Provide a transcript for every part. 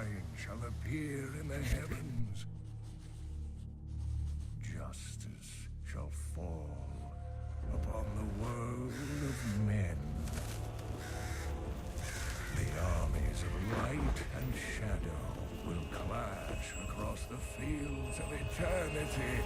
sign shall appear in the heavens. Justice shall fall upon the world of men. The armies of light and shadow will clash across the fields of eternity.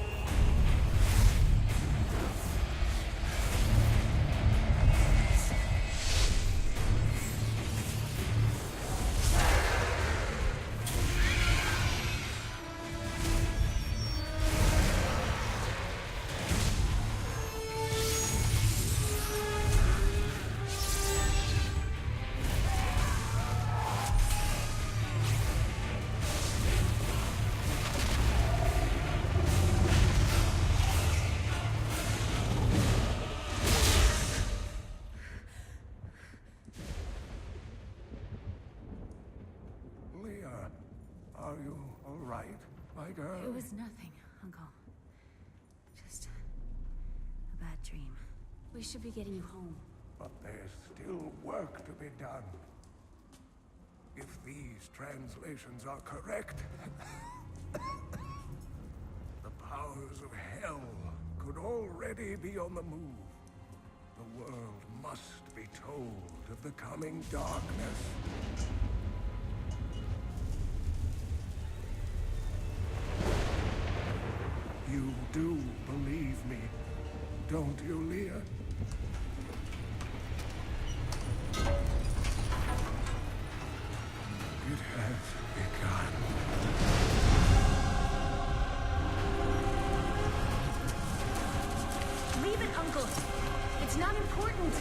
Are you all right, my girl? It was nothing, Uncle. Just a bad dream. We should be getting you home. But there's still work to be done. If these translations are correct, the powers of hell could already be on the move. The world must be told of the coming darkness. You do believe me, don't you, Leah? It has begun. Leave it, Uncle. It's not important.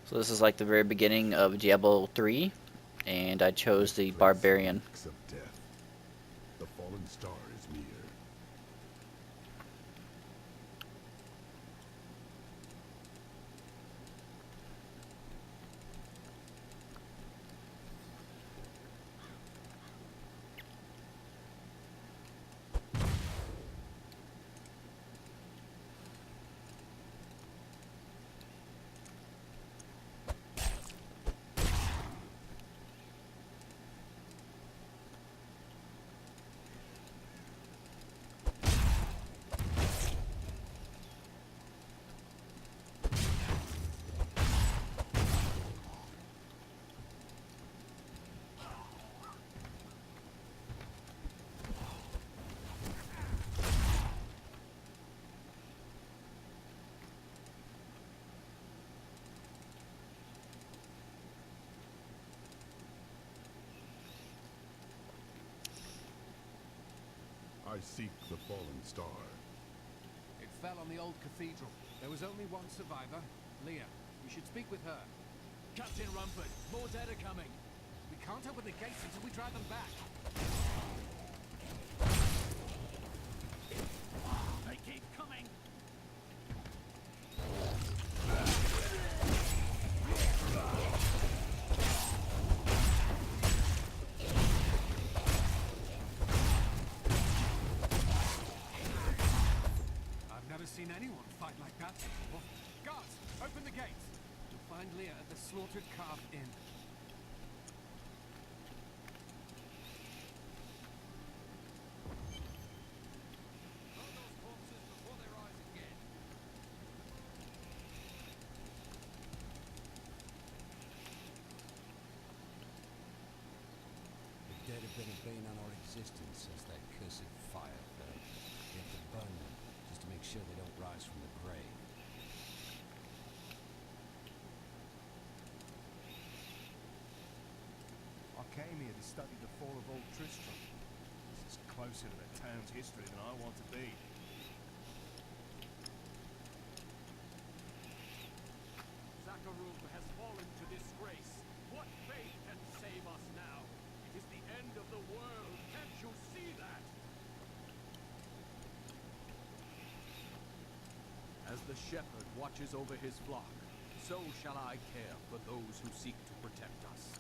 So this is like the very beginning of Diablo 3, and I chose the Barbarian. Of death. The fallen star is near. I seek the fallen star. It fell on the old cathedral. There was only one survivor, Leah. We should speak with her. Captain Rumford, more dead are coming. We can't open the gates until we drive them back. They keep coming. Seen anyone fight like that before. Guards, open the gates. You'll find Leah at the Slaughtered Calf Inn. Burn those corpses before they rise again. The dead have been a bane on our existence since that cursed fire fell. We have to burn them. To make sure they don't rise from the grave. I came here to study the fall of Old Tristram. This is closer to the town's history than I want to be. Zakharul has fallen to disgrace. the shepherd watches over his flock, so shall I care for those who seek to protect us.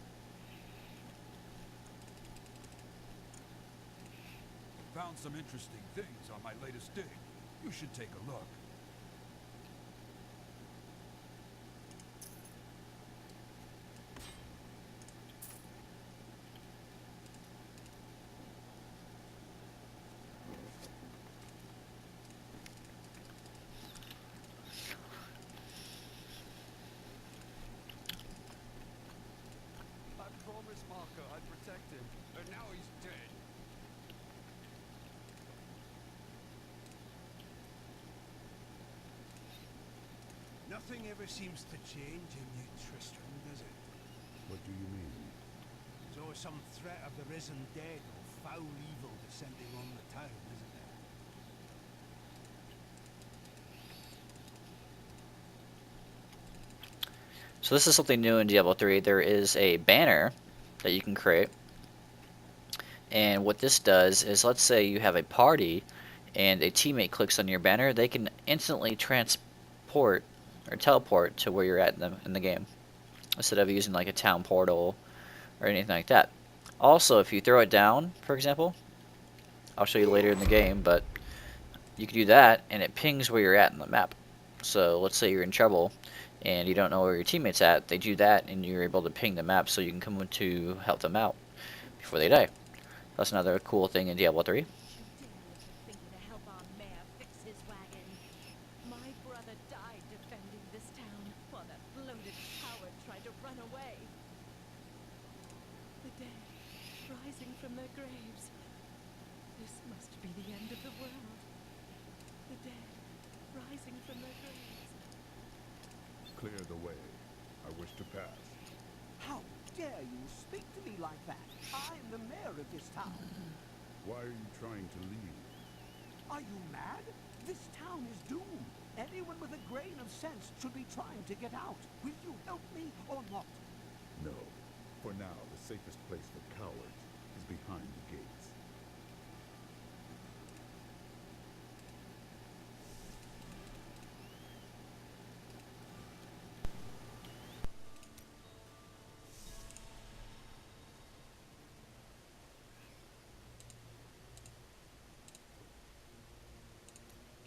Found some interesting things on my latest dig. You should take a look. I promised Marco I'd protect him, and now he's dead. Nothing ever seems to change in you, Tristram, does it? What do you mean? There's always some threat of the risen dead or foul evil descending on the town, isn't there? So this is something new in Diablo 3. There is a banner that you can create. And what this does is, let's say you have a party and a teammate clicks on your banner, they can instantly transport or teleport to where you're at in the game, instead of using like a town portal or anything like that. Also, if you throw it down, for example, I'll show you later in the game, but you can do that and it pings where you're at in the map. So let's say you're in trouble and you don't know where your teammate's at, they do that and you're able to ping the map so you can come to help them out before they die. That's another cool thing in Diablo 3. Thinking to help our mayor fix his wagon. My brother died defending this town while that bloated coward tried to run away. The dead rising from their graves. This must be the end of the world. The dead rising from their graves. Clear the way. I wish to pass. How dare you speak to me like that? I'm the mayor of this town. Why are you trying to leave? Are you mad? This town is doomed. Anyone with a grain of sense should be trying to get out. Will you help me or not? No. For now, the safest place for cowards is behind the gates.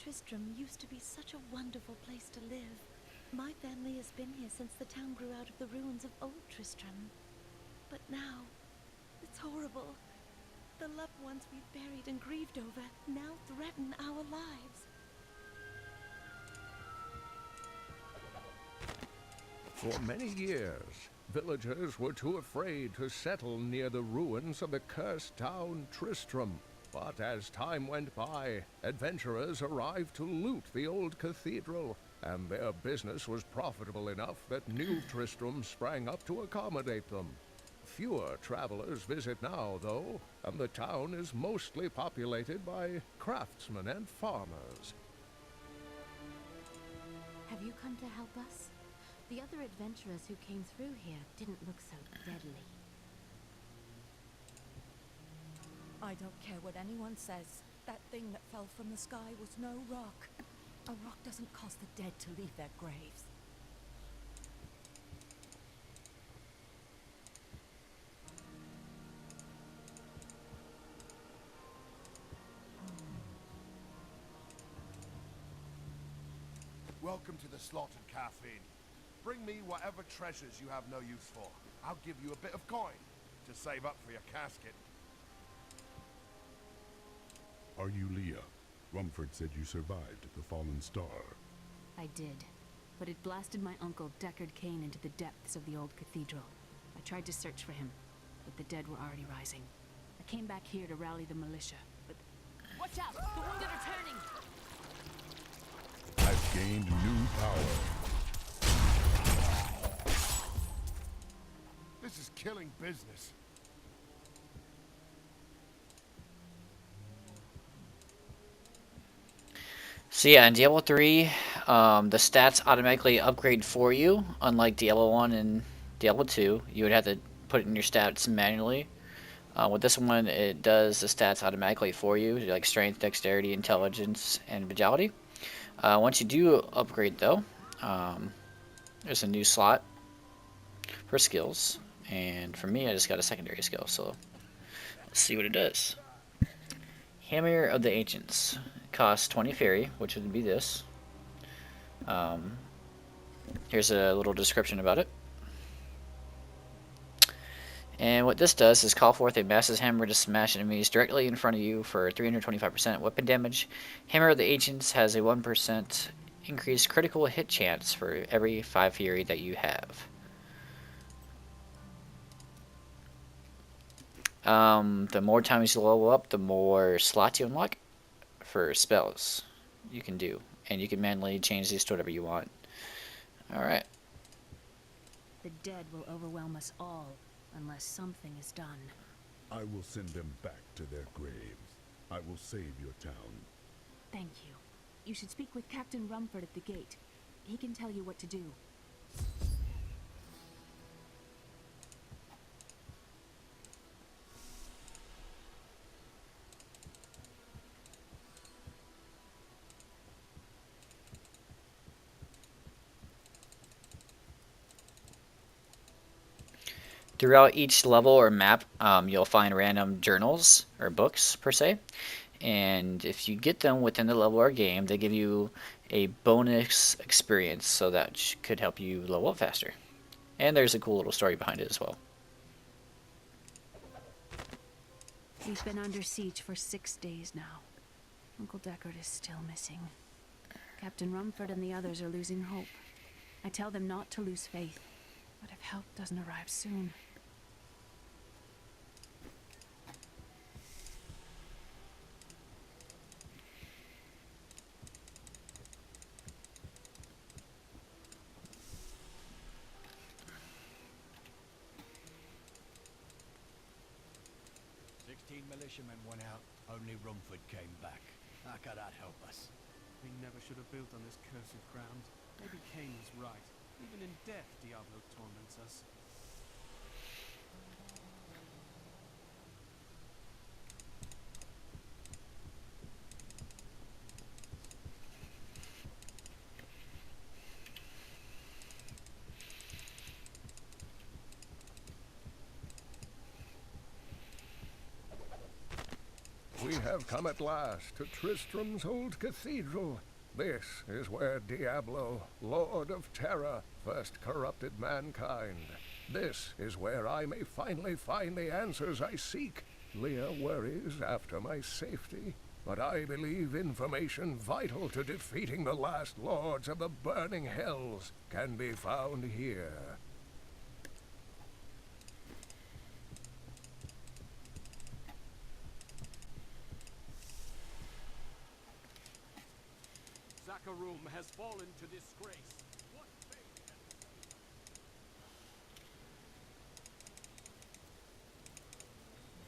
Tristram used to be such a wonderful place to live. My family has been here since the town grew out of the ruins of old Tristram. But now, it's horrible. The loved ones we've buried and grieved over now threaten our lives. For many years, villagers were too afraid to settle near the ruins of the cursed town Tristram. But as time went by, adventurers arrived to loot the old cathedral, and their business was profitable enough that New Tristram sprang up to accommodate them. Fewer travelers visit now, though, and the town is mostly populated by craftsmen and farmers. Have you come to help us? The other adventurers who came through here didn't look so deadly. I don't care what anyone says. That thing that fell from the sky was no rock. A rock doesn't cause the dead to leave their graves. Welcome to the slaughtered calf inn. Bring me whatever treasures you have no use for. I'll give you a bit of coin to save up for your casket. Are you Leah? Rumford said you survived the fallen star. I did, but it blasted my uncle Deckard Cain into the depths of the old cathedral. I tried to search for him, but the dead were already rising. I came back here to rally the militia, but... Watch out! The wounded are turning! I've gained new power. This is killing business. So yeah, in Diablo 3, the stats automatically upgrade for you, unlike Diablo 1 and Diablo 2. You would have to put it in your stats manually. With this one, it does the stats automatically for you, like strength, dexterity, intelligence, and vitality. Once you do upgrade though, there's a new slot for skills, and for me I just got a secondary skill, so let's see what it does. Hammer of the Ancients costs 20 fairy, which would be this. Here's a little description about it. And what this does is call forth a massive hammer to smash enemies directly in front of you for 325% weapon damage. Hammer of the Ancients has a 1% increased critical hit chance for every 5 fury that you have. The more times you level up, the more slots you unlock for spells you can do. And you can manually change these to whatever you want. Alright. The dead will overwhelm us all, unless something is done. I will send them back to their graves. I will save your town. Thank you. You should speak with Captain Rumford at the gate. He can tell you what to do. Throughout each level or map, you'll find random journals or books per se, and if you get them within the level or game, they give you a bonus experience, so that could help you level up faster. And there's a cool little story behind it as well. We've been under siege for 6 days now. Uncle Deckard is still missing. Captain Rumford and the others are losing hope. I tell them not to lose faith, but if help doesn't arrive soon... 16 militiamen went out, only Rumford came back. How could that help us? We never should have built on this cursed ground. Maybe Cain was right. Even in death, Diablo torments us. We have come at last to Tristram's old cathedral. This is where Diablo, Lord of Terror, first corrupted mankind. This is where I may finally find the answers I seek. Leah worries after my safety, but I believe information vital to defeating the last lords of the burning hells can be found here. Zakharum has fallen to disgrace. What fate has...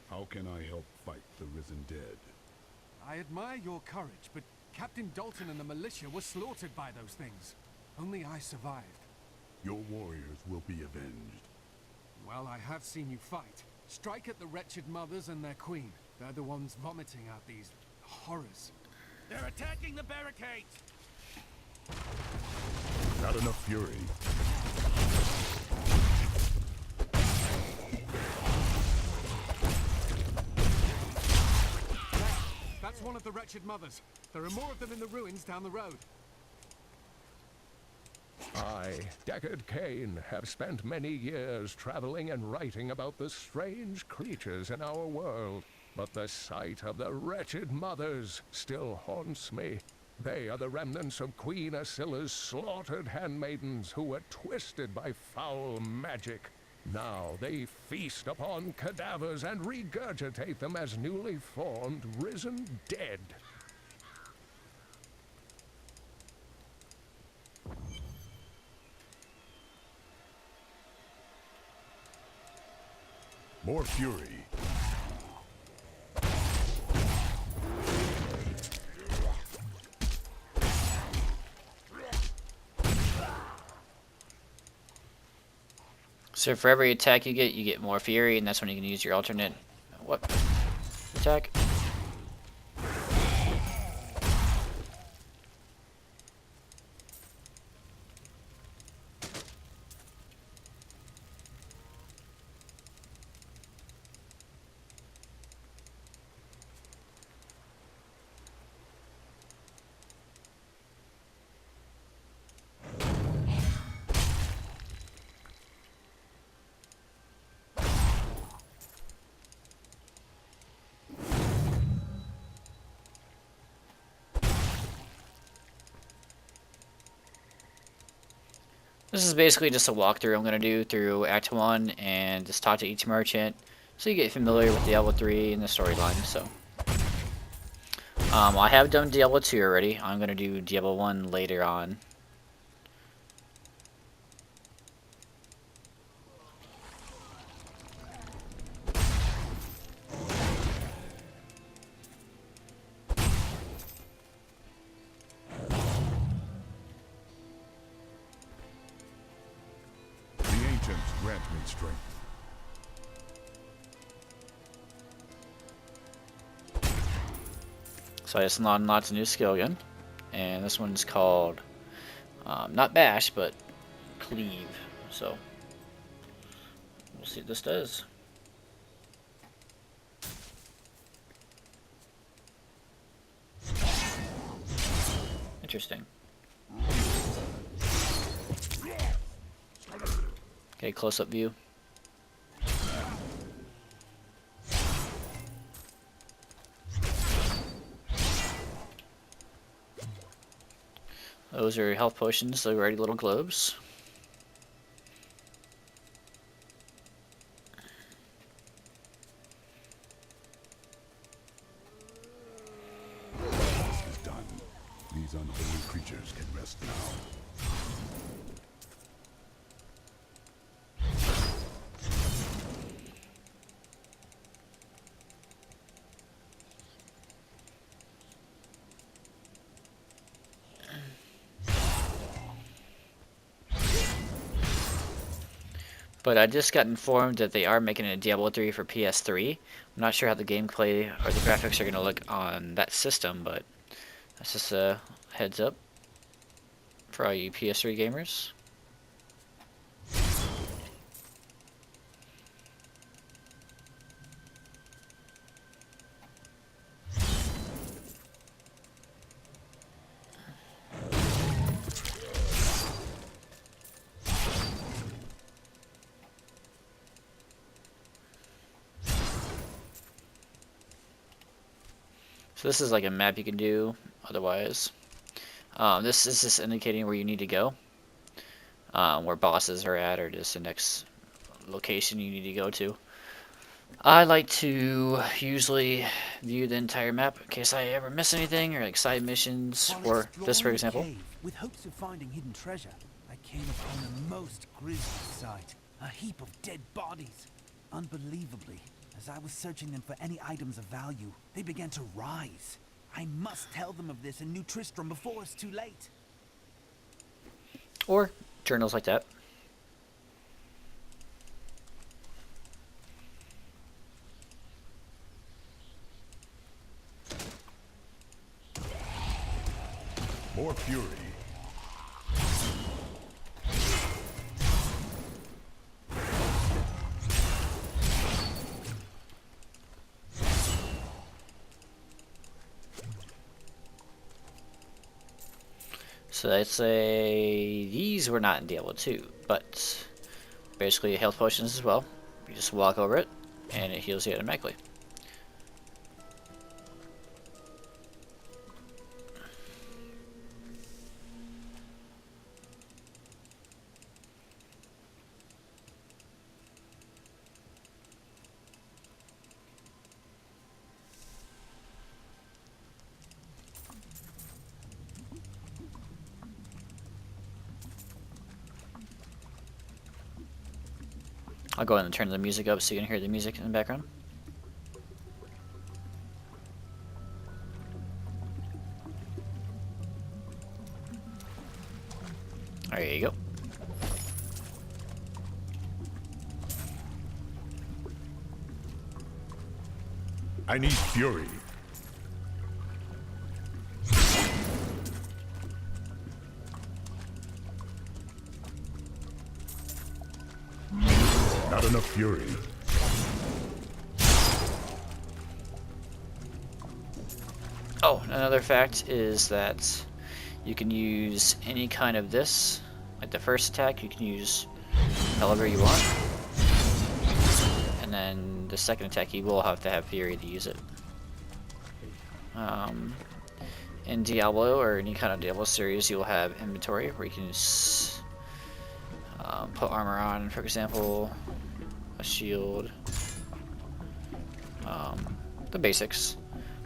How can I help fight the risen dead? I admire your courage, but Captain Dalton and the militia were slaughtered by those things. Only I survived. Your warriors will be avenged. Well, I have seen you fight. Strike at the wretched mothers and their queen. They're the ones vomiting out these horrors. They're attacking the barricades! Not enough fury. That's one of the wretched mothers. There are more of them in the ruins down the road. I, Deckard Cain, have spent many years traveling and writing about the strange creatures in our world, but the sight of the wretched mothers still haunts me. They are the remnants of Queen Asilla's slaughtered handmaidens who were twisted by foul magic. Now they feast upon cadavers and regurgitate them as newly formed, risen dead. More fury. So for every attack you get more fury, and that's when you can use your alternate attack. This is basically just a walkthrough I'm going to do through Act 1 and just talk to each merchant so you get familiar with Diablo 3 and the storyline. So, I have done Diablo 2 already. I'm going to do Diablo 1 later on. The ancients grant me strength. So I just unlocked a new skill again, and this one's called not bash, but cleave. So we'll see what this does. Interesting. Okay, close-up view. Those are health potions, the ready little globes. Task is done. These unholy creatures can rest now. But I just got informed that they are making a Diablo 3 for PS3. I'm not sure how the gameplay or the graphics are going to look on that system, but that's just a heads up for all you PS3 gamers. So this is like a map you can do otherwise. This is just indicating where you need to go. Where bosses are at, or just the next location you need to go to. I like to usually view the entire map in case I ever miss anything, or like side missions, or this for example. Cave, with hopes of finding hidden treasure, I came upon a most grisly sight. A heap of dead bodies. Unbelievably, as I was searching them for any items of value, they began to rise. I must tell them of this in New Tristram before it's too late. Or journals like that. More fury. So I'd say these were not in Diablo 2, but basically health potions as well. You just walk over it, and it heals you automatically. I'll go ahead and turn the music up so you can hear the music in the background. There you go. I need fury. Not enough fury. Oh, another fact is that you can use any kind of this. Like the first attack, you can use however you want. And then the second attack, you will have to have Fury to use it. In Diablo, or any kind of Diablo series, you'll have inventory where you can Put armor on, for example, a shield, the basics.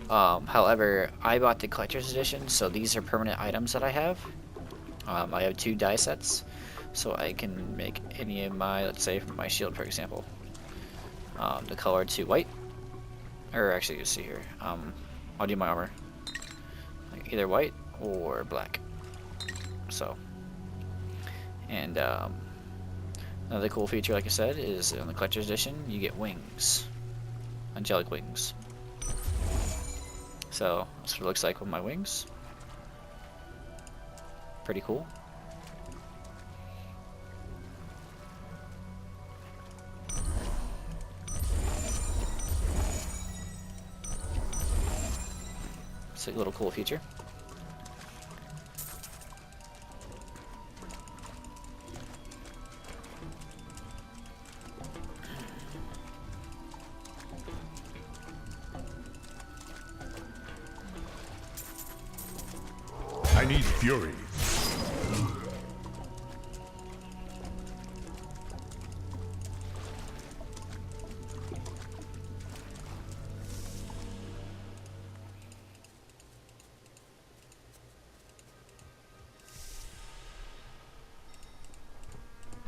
However, I bought the collector's edition, so these are permanent items that I have. I have 2 die sets, so I can make any of my, let's say, my shield, for example, the color to white, or actually, you see here, I'll do my armor, like either white or black. So, and another cool feature, like I said, is on the collector's edition, you get wings, angelic wings. So that's what it looks like with my wings. Pretty cool. It's a little cool feature. I need fury.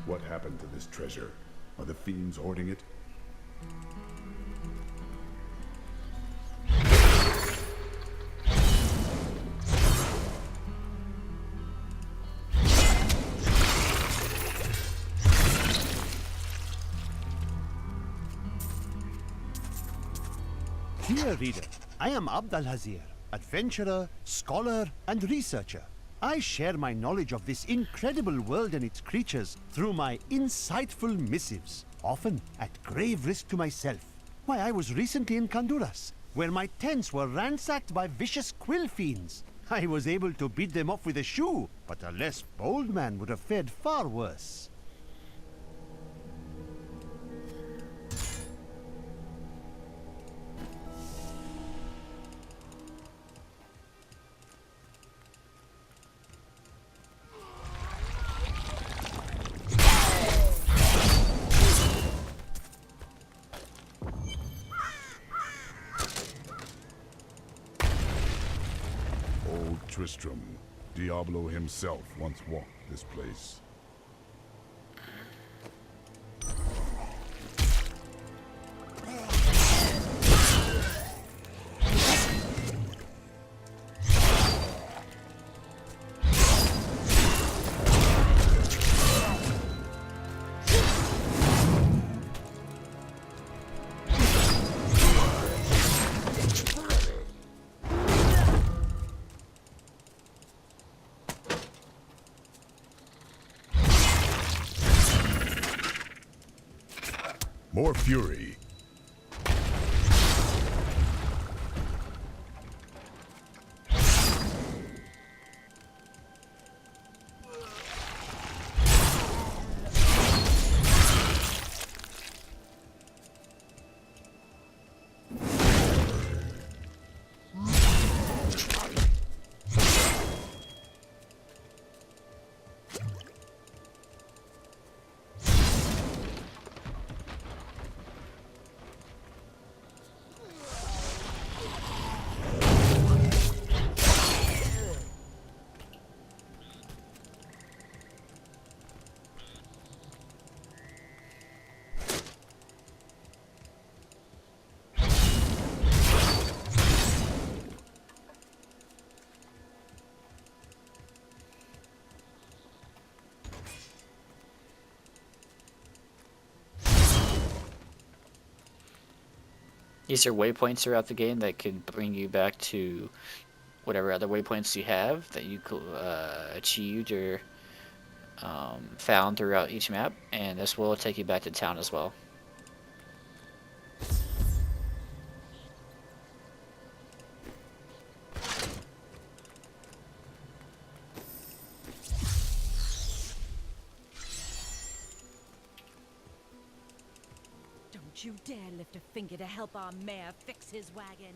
What happened to this treasure? Are the fiends hoarding it? Dear reader, I am Abdalhazir, adventurer, scholar, and researcher. I share my knowledge of this incredible world and its creatures through my insightful missives, often at grave risk to myself. Why, I was recently in Kanduras, where my tents were ransacked by vicious quill fiends. I was able to beat them off with a shoe, but a less bold man would have fared far worse. Tristram, Diablo himself once walked this place. More fury. These are waypoints throughout the game that could bring you back to whatever other waypoints you have that you achieved or found throughout each map, and this will take you back to town as well. Don't you dare lift a finger to help our mayor fix his wagon.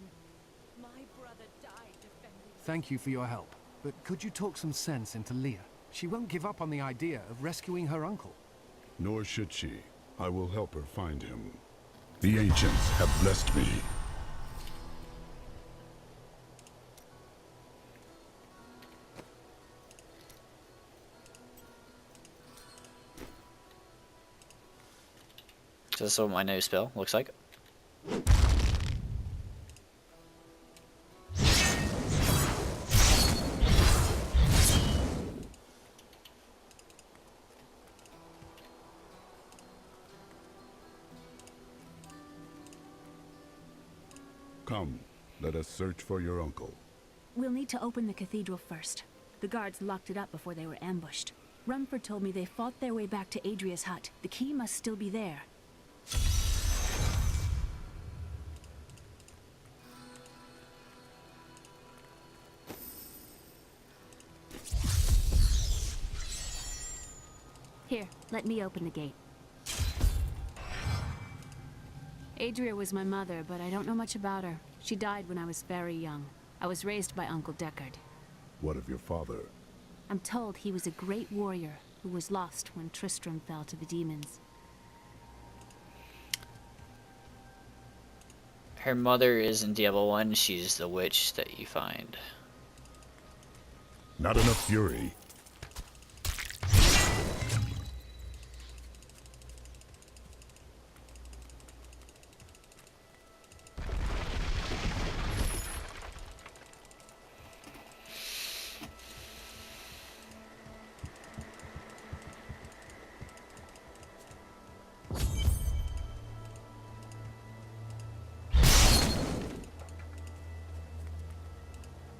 My brother died defending... Thank you for your help, but could you talk some sense into Leah? She won't give up on the idea of rescuing her uncle. Nor should she. I will help her find him. The ancients have blessed me. So this is what my new spell looks like. Come, let us search for your uncle. We'll need to open the cathedral first. The guards locked it up before they were ambushed. Rumford told me they fought their way back to Adria's hut. The key must still be there. Here, let me open the gate. Adria was my mother, but I don't know much about her. She died when I was very young. I was raised by Uncle Deckard. What of your father? I'm told he was a great warrior who was lost when Tristram fell to the demons. Her mother is in Diablo 1. She's the witch that you find. Not enough fury.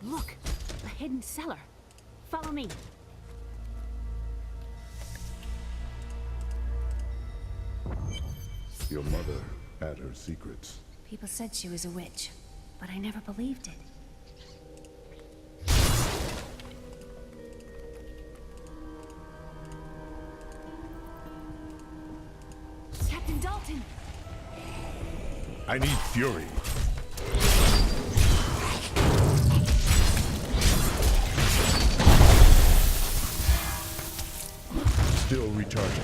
Look! A hidden cellar. Follow me. Your mother had her secrets. People said she was a witch, but I never believed it. Captain Dalton! I need fury. Still recharging.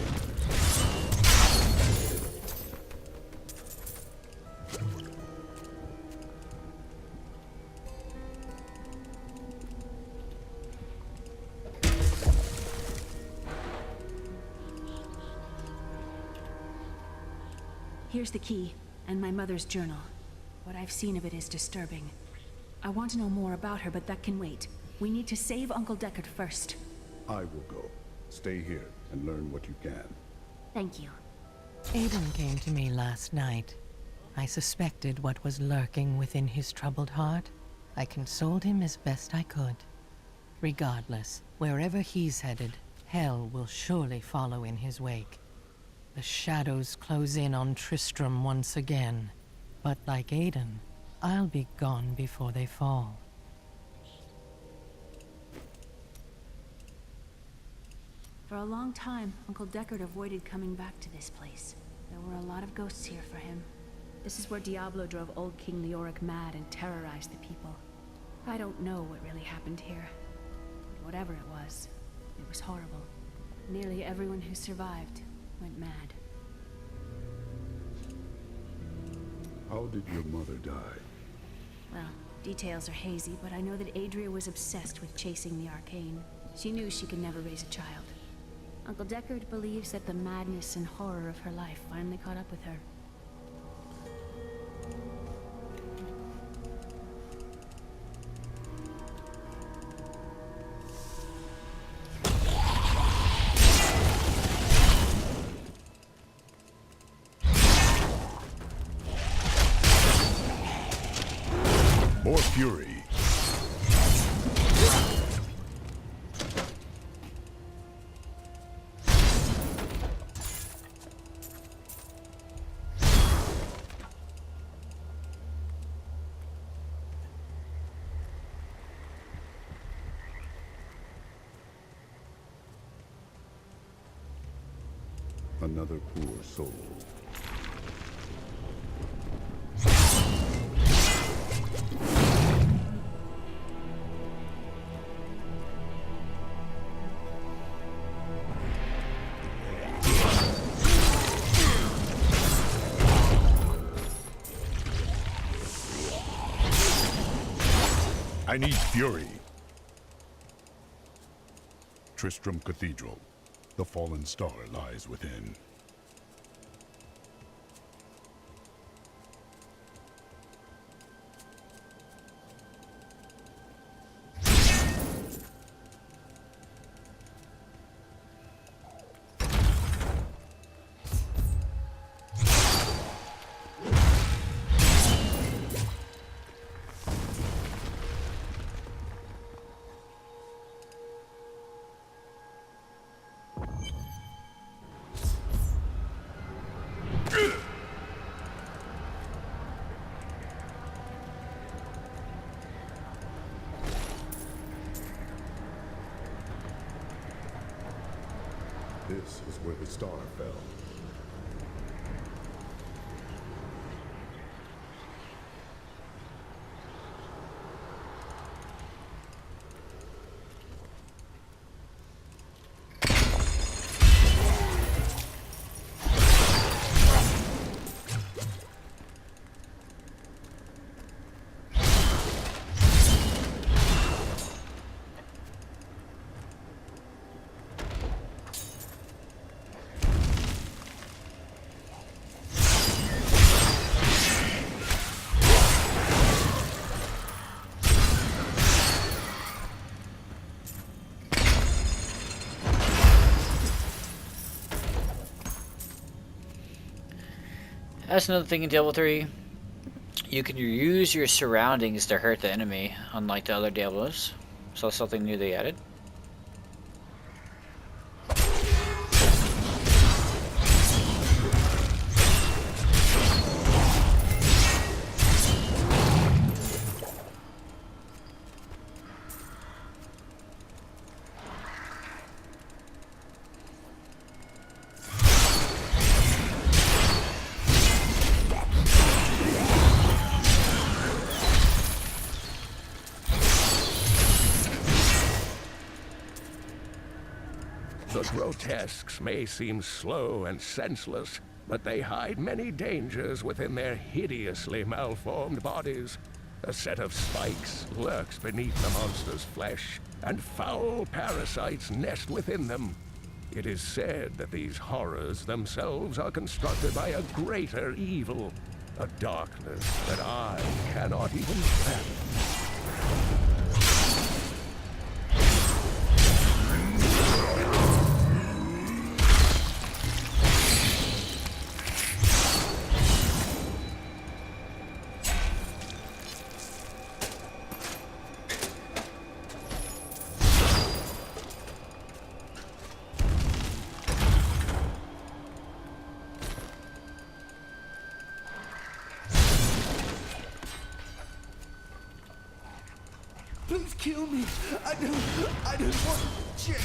Here's the key, and my mother's journal. What I've seen of it is disturbing. I want to know more about her, but that can wait. We need to save Uncle Deckard first. I will go. Stay here and learn what you can. Thank you. Aiden came to me last night. I suspected what was lurking within his troubled heart. I consoled him as best I could. Regardless, wherever he's headed, hell will surely follow in his wake. The shadows close in on Tristram once again. But like Aiden, I'll be gone before they fall. For a long time, Uncle Deckard avoided coming back to this place. There were a lot of ghosts here for him. This is where Diablo drove old King Leoric mad and terrorized the people. I don't know what really happened here. But whatever it was horrible. Nearly everyone who survived went mad. How did your mother die? Well, details are hazy, but I know that Adria was obsessed with chasing the arcane. She knew she could never raise a child. Uncle Deckard believes that the madness and horror of her life finally caught up with her. More fury. Another poor soul. I need fury. Tristram Cathedral. The fallen star lies within. This is where the star fell. That's another thing in Diablo 3. You can use your surroundings to hurt the enemy, unlike the other Diablos. So that's something new they added. The grotesques may seem slow and senseless, but they hide many dangers within their hideously malformed bodies. A set of spikes lurks beneath the monster's flesh, and foul parasites nest within them. It is said that these horrors themselves are constructed by a greater evil, a darkness that I cannot even fathom. Please kill me. I don't want to change.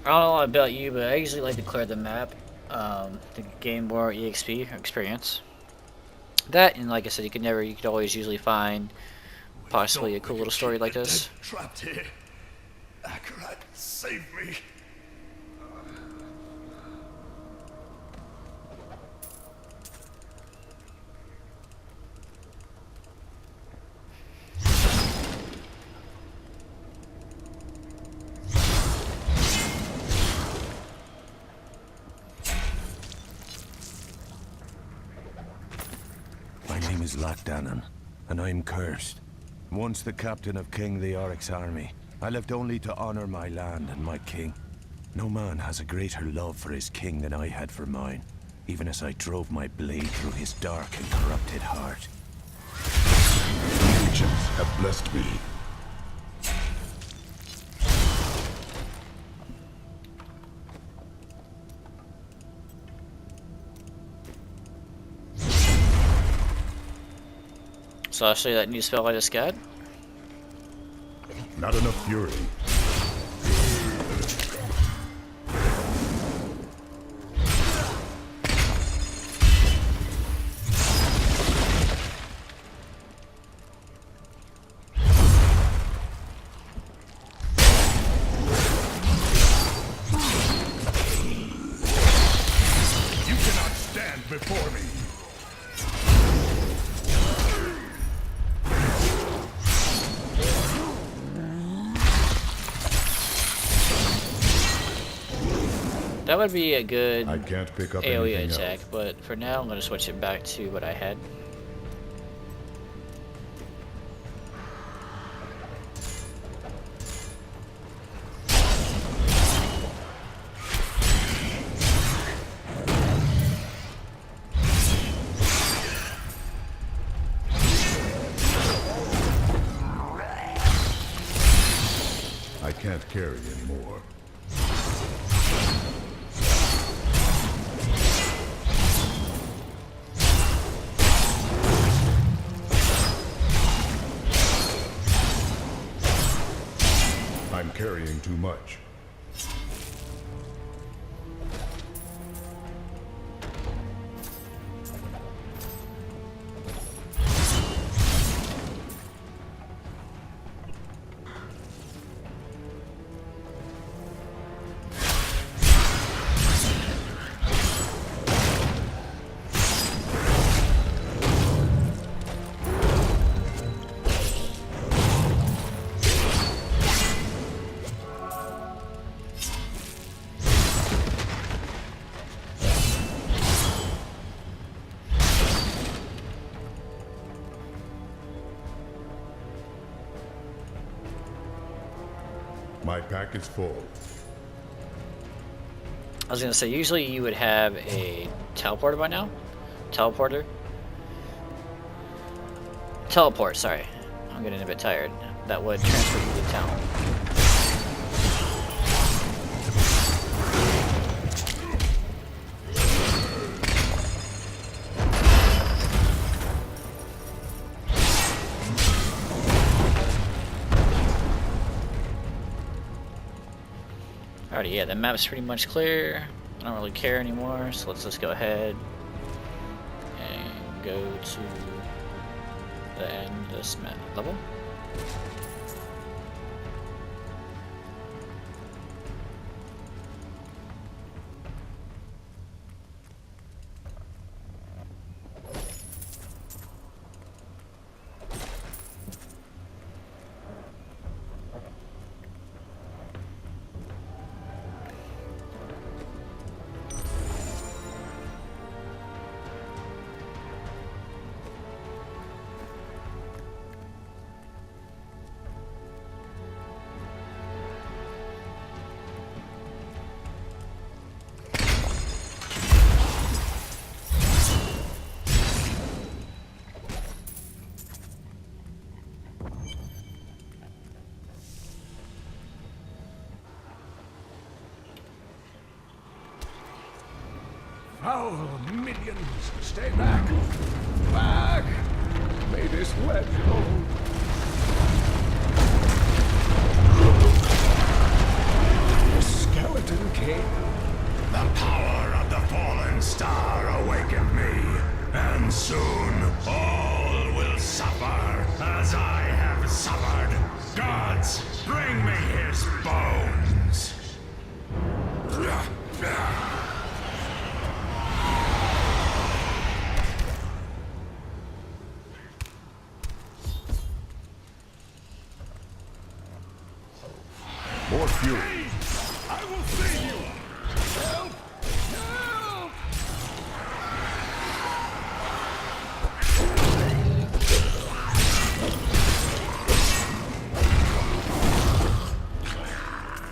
I don't know about you, but I usually like to clear the map to gain more EXP experience. That, and like I said, you could always usually find possibly a cool little story like this. Trapped here. Akarat, save me. My name is Lakdanan, and I'm cursed. Once the captain of King Leoric's army, I left only to honor my land and my king. No man has a greater love for his king than I had for mine, even as I drove my blade through his dark and corrupted heart. The ancients have blessed me. So I'll show you that new spell I just got. Not enough fury. You cannot stand before me. That would be a good I can't pick up AoE anything attack, else. but for now I'm going to switch it back to what I had. I can't carry anymore. I'm carrying too much. My pack is full. I was going to say, usually you would have a teleporter by now. Teleporter. Teleport, sorry. I'm getting a bit tired. That would transfer you to town. Alrighty, yeah, the map's pretty much clear. I don't really care anymore, so let's just go ahead and go to the end of this map level. Foul minions, stay back! Back! May this wet hold. The skeleton king. The power of the fallen star awakened me, and soon all will suffer as I have suffered. Gods, bring me his bones! More fury. I will save you! Help! Help!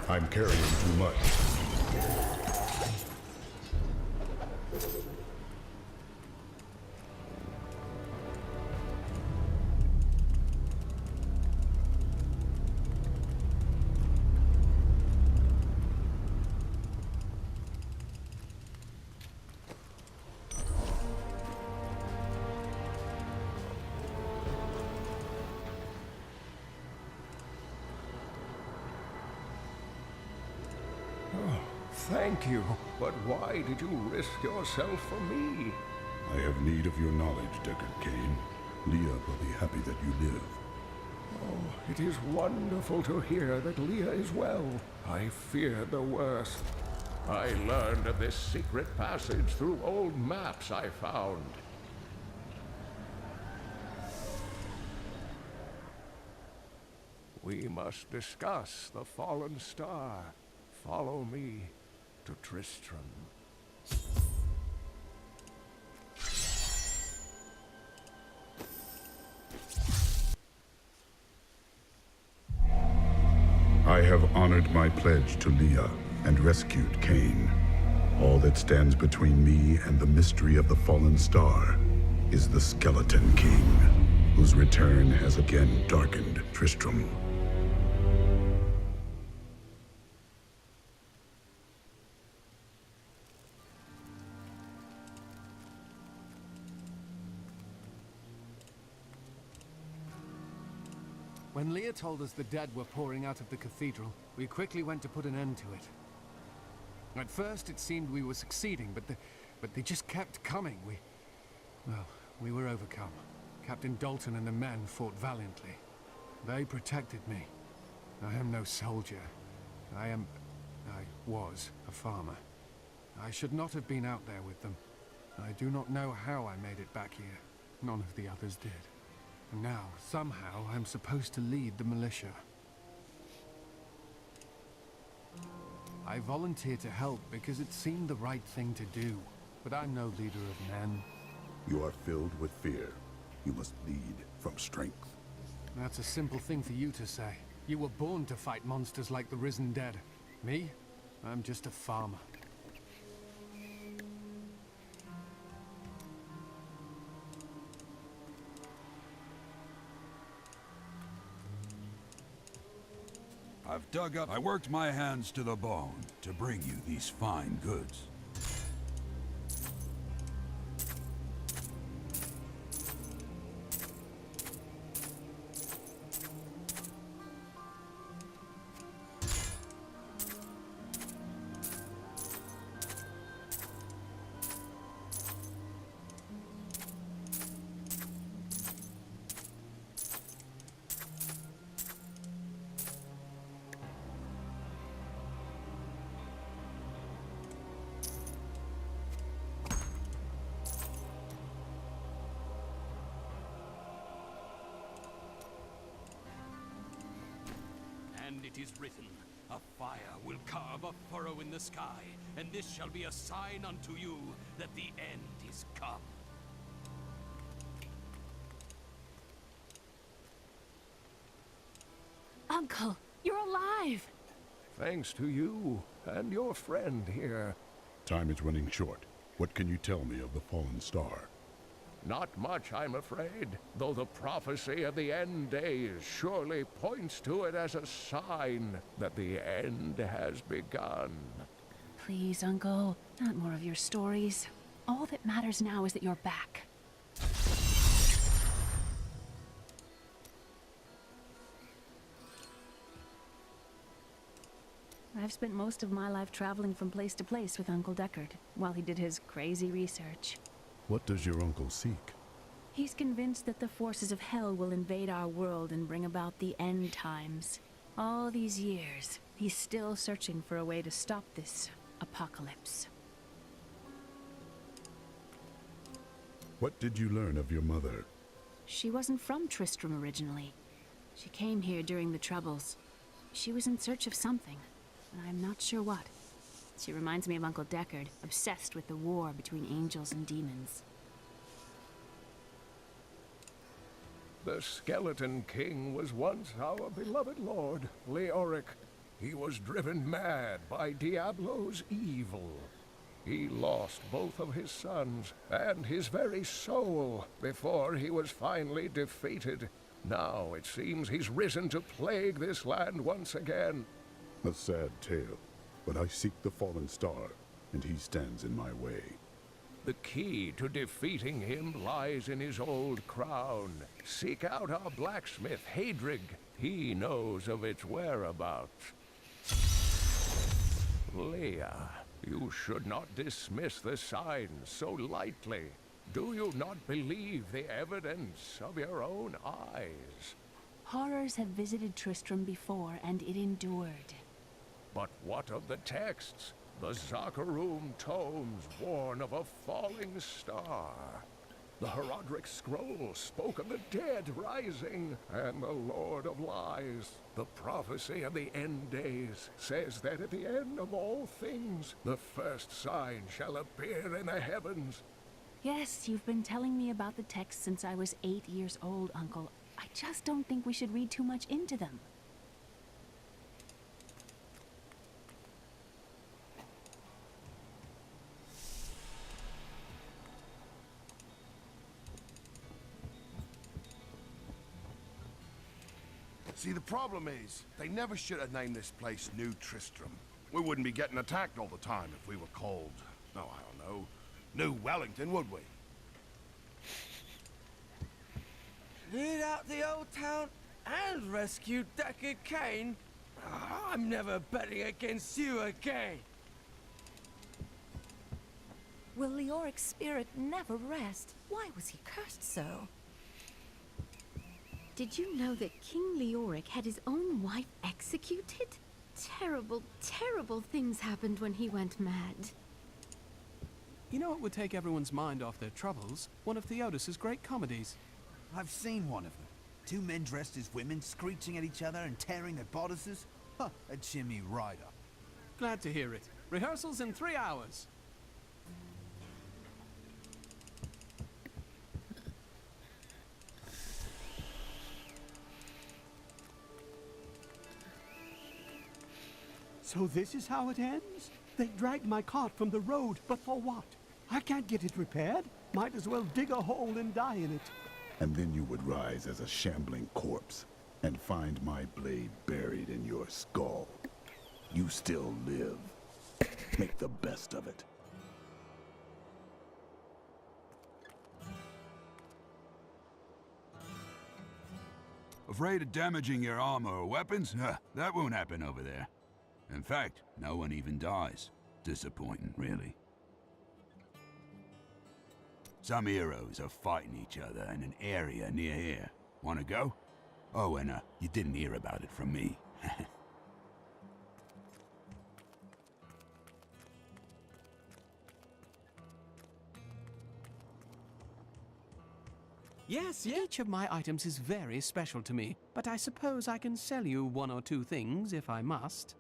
I'm carrying too much. Thank you, but why did you risk yourself for me? I have need of your knowledge, Deckard Cain. Leah will be happy that you live. Oh, it is wonderful to hear that Leah is well. I feared the worst. I learned of this secret passage through old maps I found. We must discuss the fallen star. Follow me to Tristram. I have honored my pledge to Leah and rescued Cain. All that stands between me and the mystery of the fallen star is the Skeleton King, whose return has again darkened Tristram. When Leah told us the dead were pouring out of the cathedral, we quickly went to put an end to it. At first it seemed we were succeeding, but they just kept coming. We were overcome. Captain Dalton and the men fought valiantly. They protected me. I am no soldier. I was a farmer. I should not have been out there with them. I do not know how I made it back here. None of the others did. And now, somehow, I'm supposed to lead the militia. I volunteered to help because it seemed the right thing to do. But I'm no leader of men. You are filled with fear. You must lead from strength. That's a simple thing for you to say. You were born to fight monsters like the risen dead. Me? I'm just a farmer. I worked my hands to the bone to bring you these fine goods. And it is written, a fire will carve a furrow in the sky, and this shall be a sign unto you that the end is come. Uncle, you're alive! Thanks to you and your friend here. Time is running short. What can you tell me of the fallen star? Not much, I'm afraid, though the prophecy of the end days surely points to it as a sign that the end has begun. Please, Uncle, not more of your stories. All that matters now is that you're back. I've spent most of my life traveling from place to place with Uncle Deckard, while he did his crazy research. What does your uncle seek? He's convinced that the forces of hell will invade our world and bring about the end times. All these years, he's still searching for a way to stop this apocalypse. What did you learn of your mother? She wasn't from Tristram originally. She came here during the Troubles. She was in search of something, and I'm not sure what. She reminds me of Uncle Deckard, obsessed with the war between angels and demons. The Skeleton King was once our beloved lord, Leoric. He was driven mad by Diablo's evil. He lost both of his sons and his very soul before he was finally defeated. Now it seems he's risen to plague this land once again. A sad tale, but I seek the fallen star, and he stands in my way. The key to defeating him lies in his old crown. Seek out our blacksmith, Hadrig. He knows of its whereabouts. Leah. You should not dismiss the signs so lightly. Do you not believe the evidence of your own eyes? Horrors have visited Tristram before, and it endured. But what of the texts? The Zakharum tomes warn of a falling star. The Herodric scroll spoke of the dead rising, and the Lord of Lies, the prophecy of the end days, says that at the end of all things, the first sign shall appear in the heavens. Yes, you've been telling me about the texts since I was 8 years old, Uncle. I just don't think we should read too much into them. See, the problem is, they never should have named this place New Tristram. We wouldn't be getting attacked all the time if we were called, oh, I don't know, New Wellington, would we? Cleared out the old town and rescued Deckard Cain? I'm never betting against you again. Will Leoric's spirit never rest? Why was he cursed so? Did you know that King Leoric had his own wife executed? Terrible, terrible things happened when he went mad. You know what would take everyone's mind off their troubles? One of Theodos's great comedies. I've seen one of them. Two men dressed as women, screeching at each other and tearing their bodices. Huh, a Jimmy Rider. Glad to hear it. Rehearsals in 3 hours. So this is how it ends? They dragged my cart from the road, but for what? I can't get it repaired. Might as well dig a hole and die in it. And then you would rise as a shambling corpse and find my blade buried in your skull. You still live. Make the best of it. Afraid of damaging your armor or weapons? That won't happen over there. In fact, no one even dies. Disappointing, really. Some heroes are fighting each other in an area near here. Wanna go? Oh, and you didn't hear about it from me. Yes, each of my items is very special to me, but I suppose I can sell you 1 or 2 things if I must.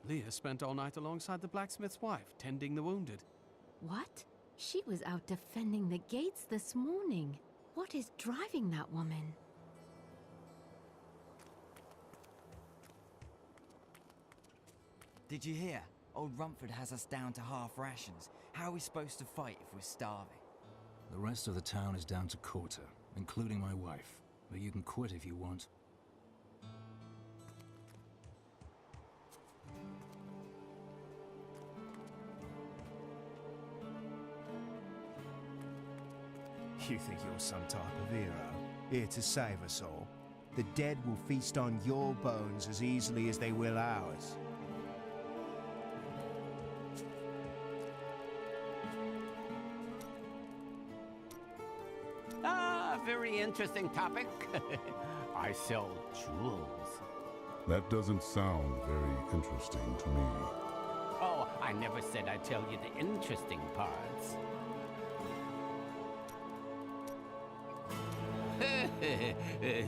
Leah spent all night alongside the blacksmith's wife, tending the wounded. What? She was out defending the gates this morning. What is driving that woman? Did you hear? Old Rumford has us down to half rations. How are we supposed to fight if we're starving? The rest of the town is down to quarter, including my wife. But you can quit if you want. You think you're some type of hero, here to save us all? The dead will feast on your bones as easily as they will ours. Ah, very interesting topic. I sell jewels. That doesn't sound very interesting to me. Oh, I never said I'd tell you the interesting parts.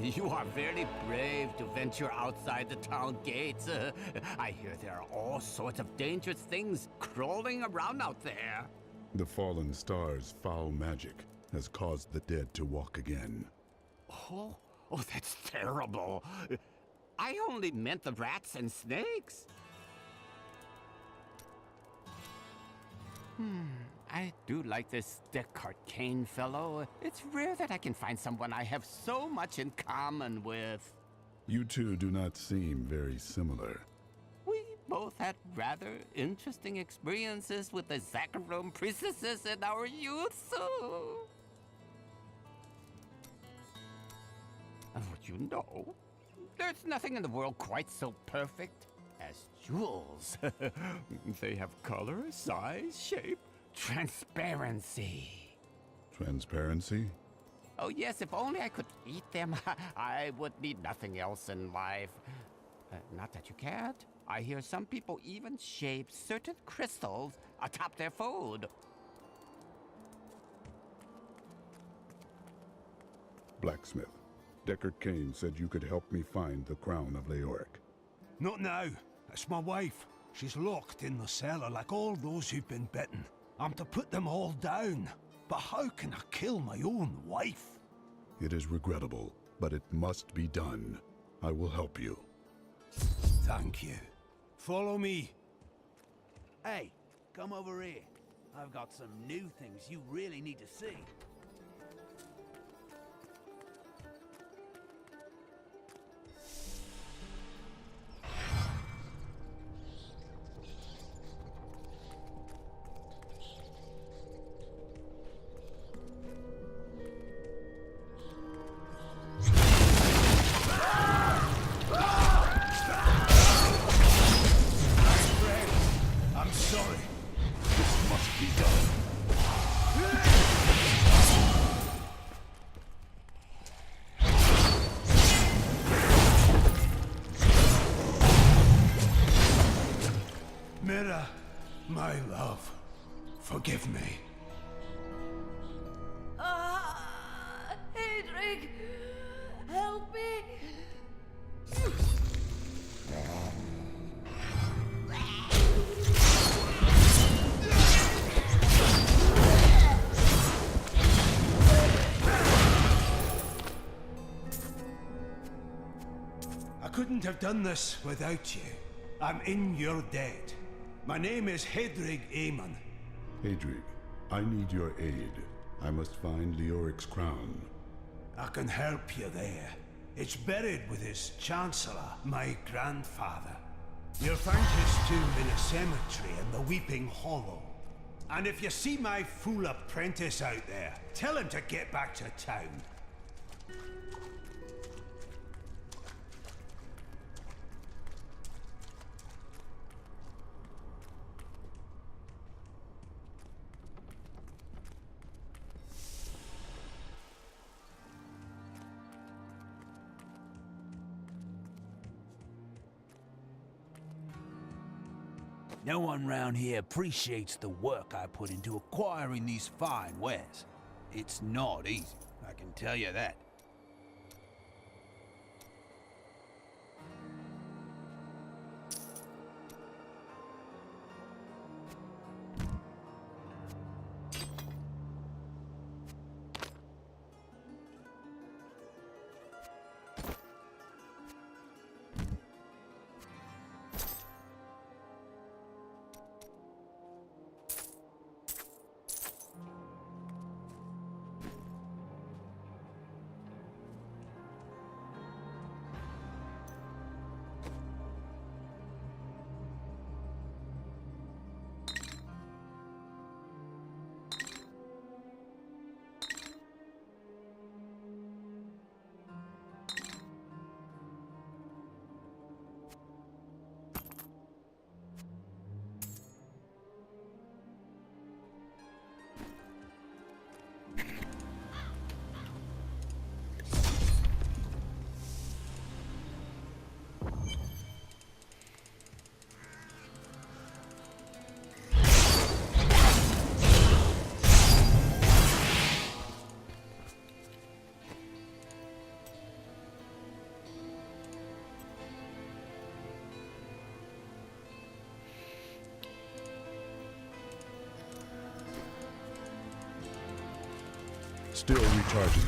You are very brave to venture outside the town gates. I hear there are all sorts of dangerous things crawling around out there. The fallen star's foul magic has caused the dead to walk again. Oh, that's terrible. I only meant the rats and snakes. I do like this Deckard Cain fellow. It's rare that I can find someone I have so much in common with. You two do not seem very similar. We both had rather interesting experiences with the Zakharum priestesses in our youth, so... Oh, you know, there's nothing in the world quite so perfect as jewels. They have color, size, shape, transparency. Transparency? Oh yes, if only I could eat them, I would need nothing else in life. Not that you can't. I hear some people even shape certain crystals atop their food. Blacksmith. Deckard Cain said you could help me find the crown of Leoric. Not now. It's my wife. She's locked in the cellar like all those who've been bitten. I'm to put them all down. But how can I kill my own wife? It is regrettable, but it must be done. I will help you. Thank you. Follow me. Hey, come over here. I've got some new things you really need to see. I'm sorry. This must be done. Mira, my love, forgive me. Hedrig, help me. I couldn't have done this without you. I'm in your debt. My name is Hedrig Aemon. Hedrig, I need your aid. I must find Leoric's crown. I can help you there. It's buried with his chancellor, my grandfather. You'll find his tomb in a cemetery in the Weeping Hollow. And if you see my fool apprentice out there, tell him to get back to town. No one round here appreciates the work I put into acquiring these fine wares. It's not easy, I can tell you that. Still recharging.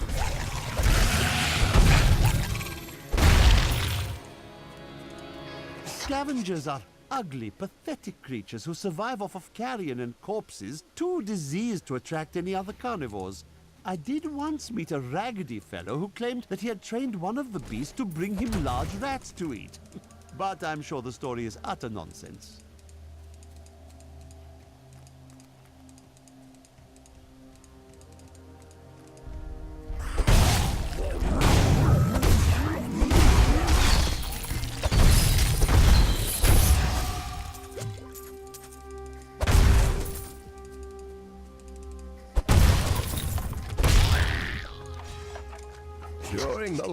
Scavengers are ugly, pathetic creatures who survive off of carrion and corpses, too diseased to attract any other carnivores. I did once meet a raggedy fellow who claimed that he had trained one of the beasts to bring him large rats to eat. But I'm sure the story is utter nonsense.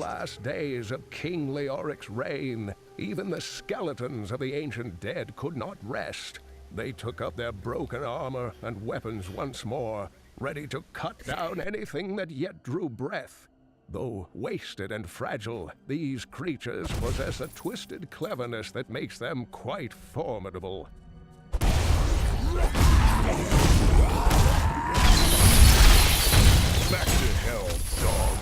last days of King Leoric's reign, even the skeletons of the ancient dead could not rest. They took up their broken armor and weapons once more, ready to cut down anything that yet drew breath. Though wasted and fragile, these creatures possess a twisted cleverness that makes them quite formidable. Back to hell, dog.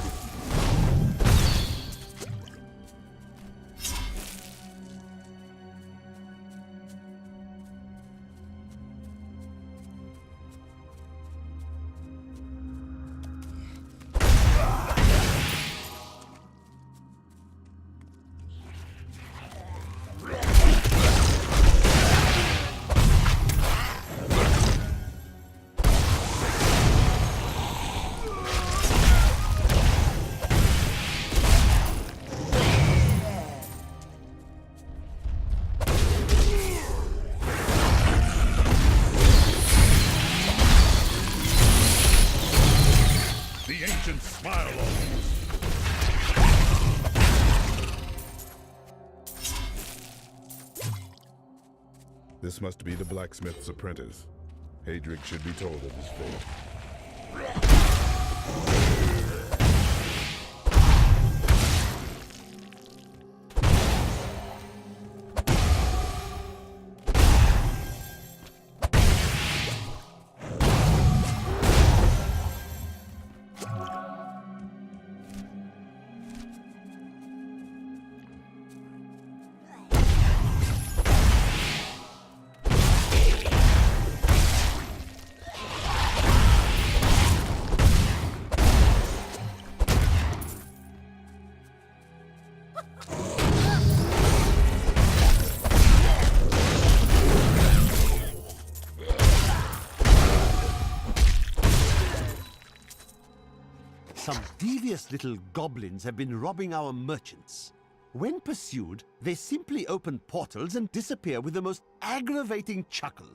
This must be the blacksmith's apprentice. Hadric should be told of his fate. Some devious little goblins have been robbing our merchants. When pursued, they simply open portals and disappear with the most aggravating chuckle.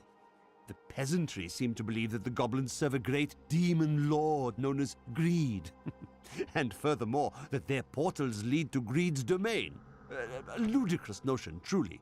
The peasantry seem to believe that the goblins serve a great demon lord known as Greed. And furthermore, that their portals lead to Greed's domain. A ludicrous notion, truly.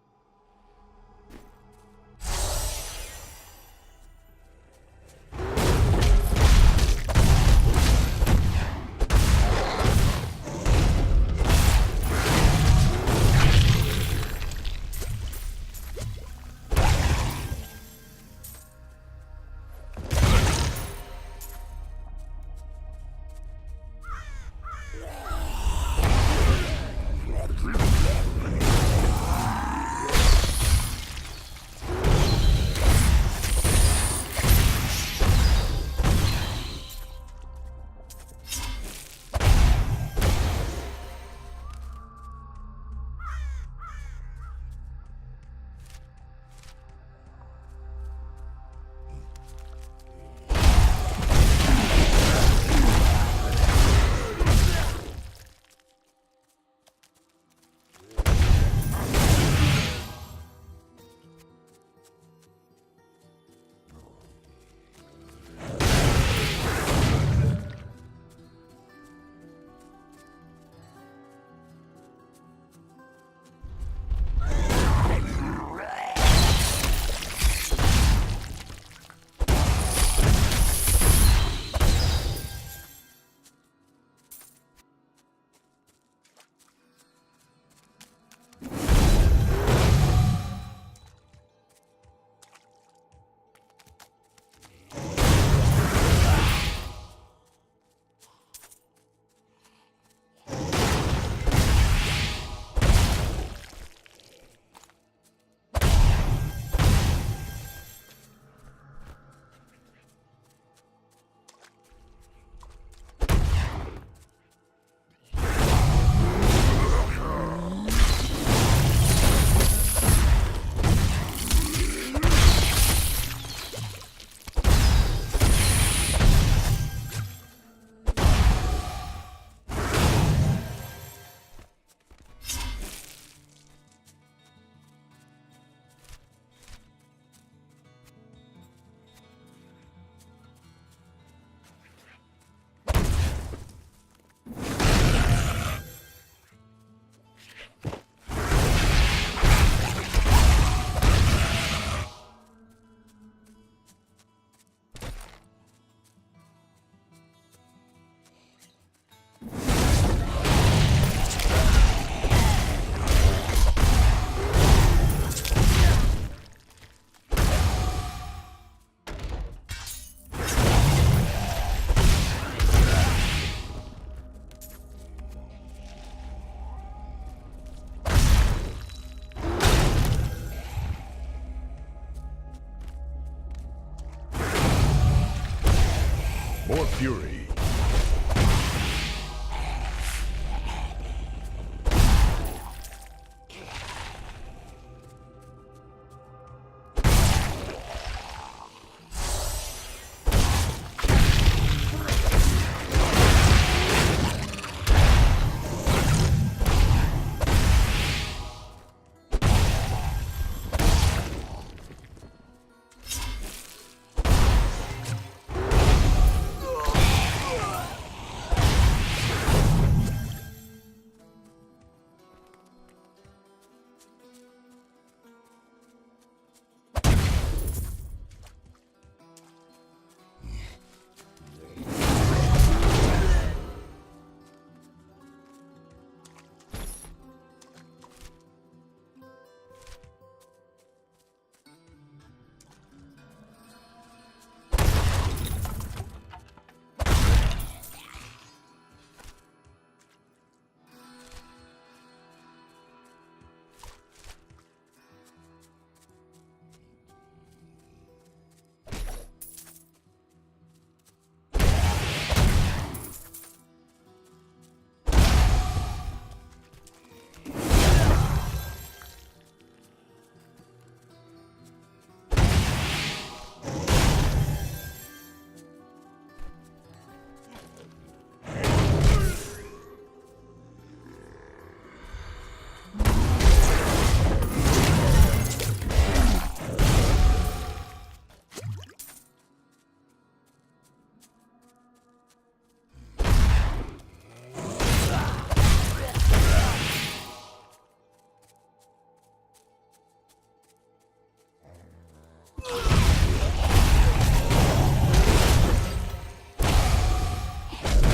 fury.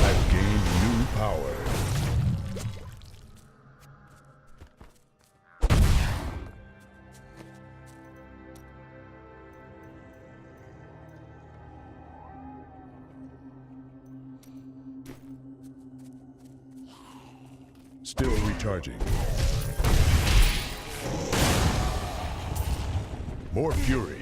I've gained new power. Still recharging. More fury.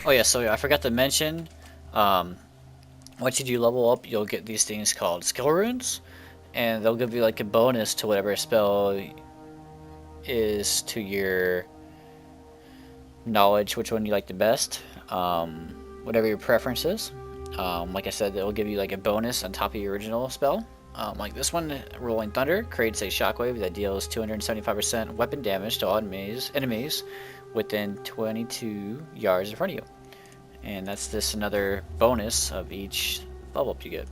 Oh yeah, so I forgot to mention, once you do level up, you'll get these things called skill runes, and they'll give you like a bonus to whatever spell is to your knowledge, which one you like the best, whatever your preference is. Like I said, it'll give you like a bonus on top of your original spell. Like this one, Rolling Thunder, creates a shockwave that deals 275% weapon damage to all enemies within 22 yards in front of you. And that's just another bonus of each level up you get.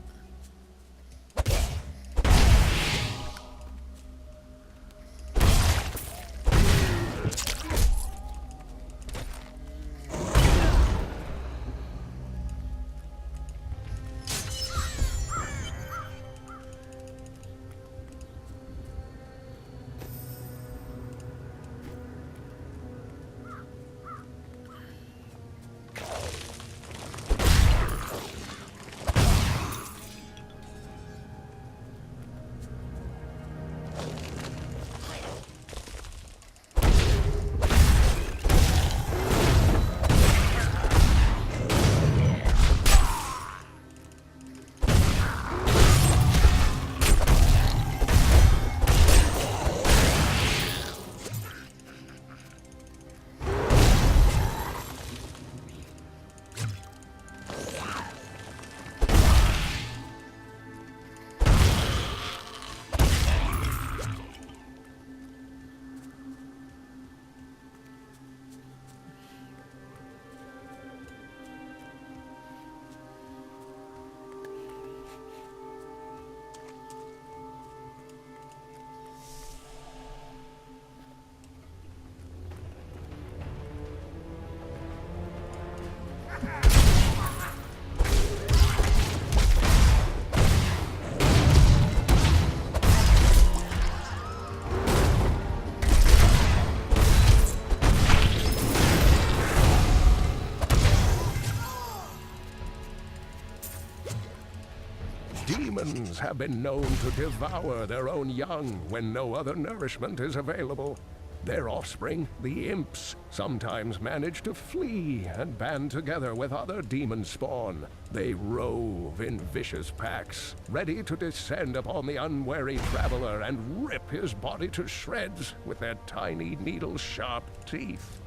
demons have been known to devour their own young when no other nourishment is available. Their offspring, the imps, sometimes manage to flee and band together with other demon spawn. They rove in vicious packs, ready to descend upon the unwary traveler and rip his body to shreds with their tiny needle-sharp teeth.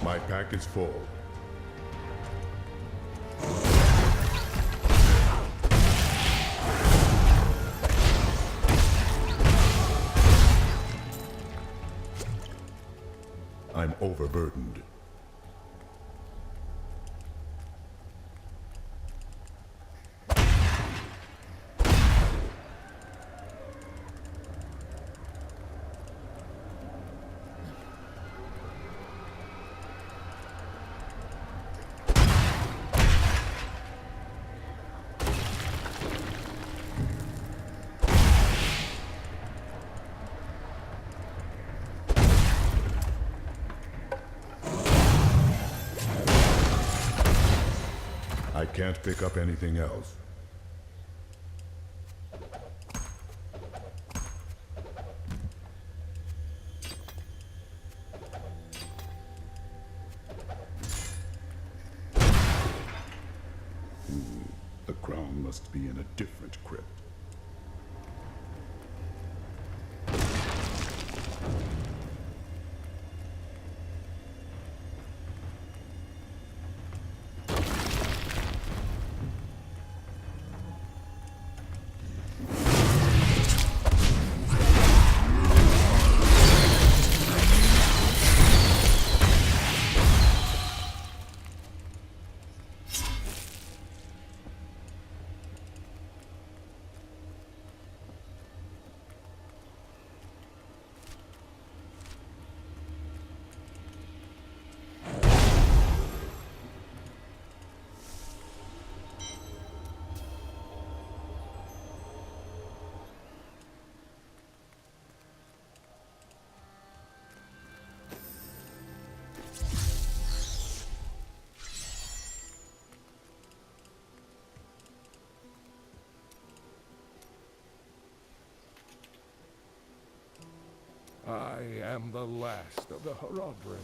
My pack is full. I'm overburdened. I can't pick up anything else. The crown must be in a different crypt. I am the last of the Horodrim.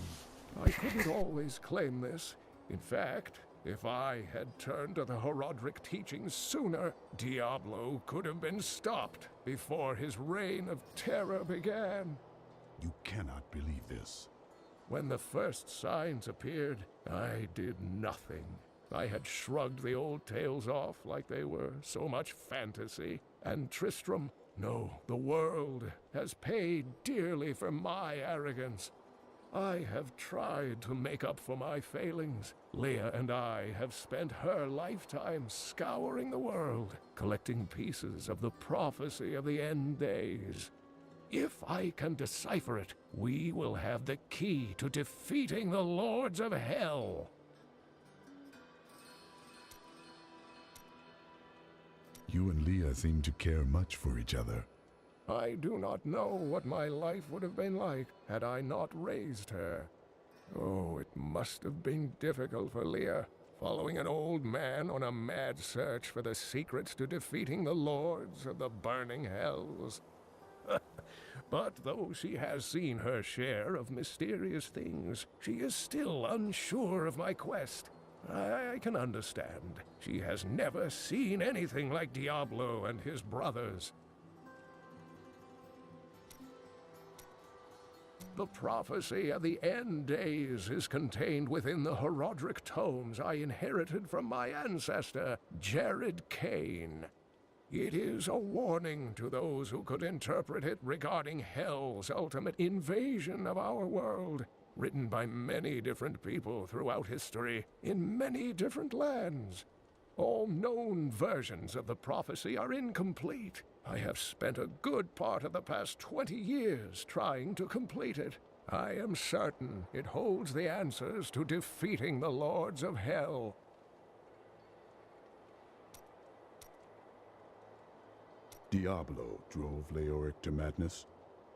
I couldn't always claim this. In fact, if I had turned to the Horodric teachings sooner, Diablo could have been stopped before his reign of terror began. You cannot believe this. When the first signs appeared, I did nothing. I had shrugged the old tales off like they were so much fantasy, and Tristram, no, the world, has paid dearly for my arrogance. I have tried to make up for my failings. Leah and I have spent her lifetime scouring the world, collecting pieces of the prophecy of the end days. If I can decipher it, we will have the key to defeating the Lords of Hell. You and Leah seem to care much for each other. I do not know what my life would have been like had I not raised her. Oh, it must have been difficult for Leah, following an old man on a mad search for the secrets to defeating the Lords of the Burning Hells. But though she has seen her share of mysterious things, she is still unsure of my quest. I can understand. She has never seen anything like Diablo and his brothers. The prophecy of the end days is contained within the Herodric tomes I inherited from my ancestor, Jared Cain. It is a warning to those who could interpret it regarding Hell's ultimate invasion of our world, written by many different people throughout history, in many different lands. All known versions of the prophecy are incomplete. I have spent a good part of the past 20 years trying to complete it. I am certain it holds the answers to defeating the Lords of Hell. Diablo drove Leoric to madness?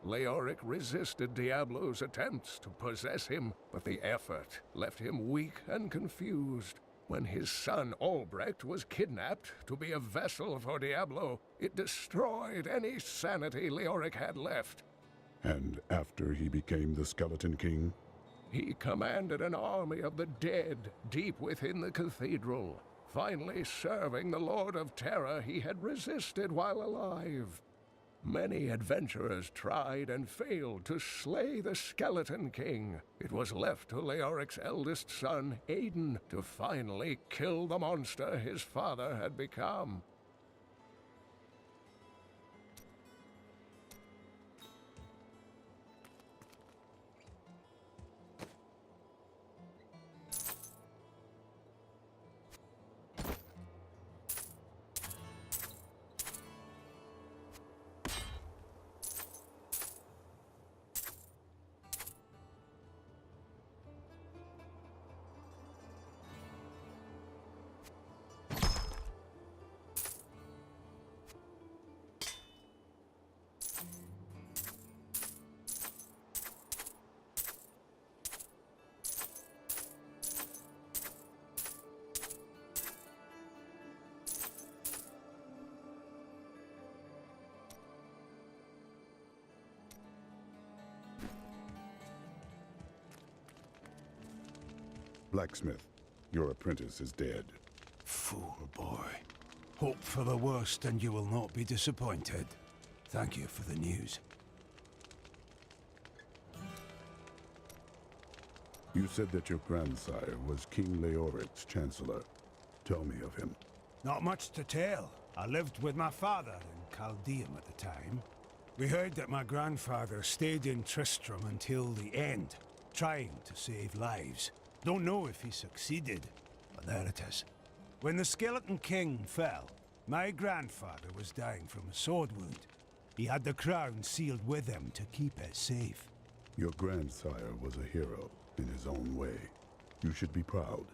Leoric resisted Diablo's attempts to possess him, but the effort left him weak and confused. When his son Albrecht was kidnapped to be a vessel for Diablo, it destroyed any sanity Leoric had left. And after he became the Skeleton King? He commanded an army of the dead deep within the cathedral, finally serving the Lord of Terror he had resisted while alive. Many adventurers tried and failed to slay the Skeleton King. It was left to Leoric's eldest son, Aiden, to finally kill the monster his father had become. Blacksmith, your apprentice is dead. Fool boy. Hope for the worst and you will not be disappointed. Thank you for the news. You said that your grandsire was King Leoric's chancellor. Tell me of him. Not much to tell. I lived with my father in Chaldeum at the time. We heard that my grandfather stayed in Tristram until the end, trying to save lives. Don't know if he succeeded, but there it is. When the Skeleton King fell, my grandfather was dying from a sword wound. He had the crown sealed with him to keep it safe. Your grandsire was a hero in his own way. You should be proud.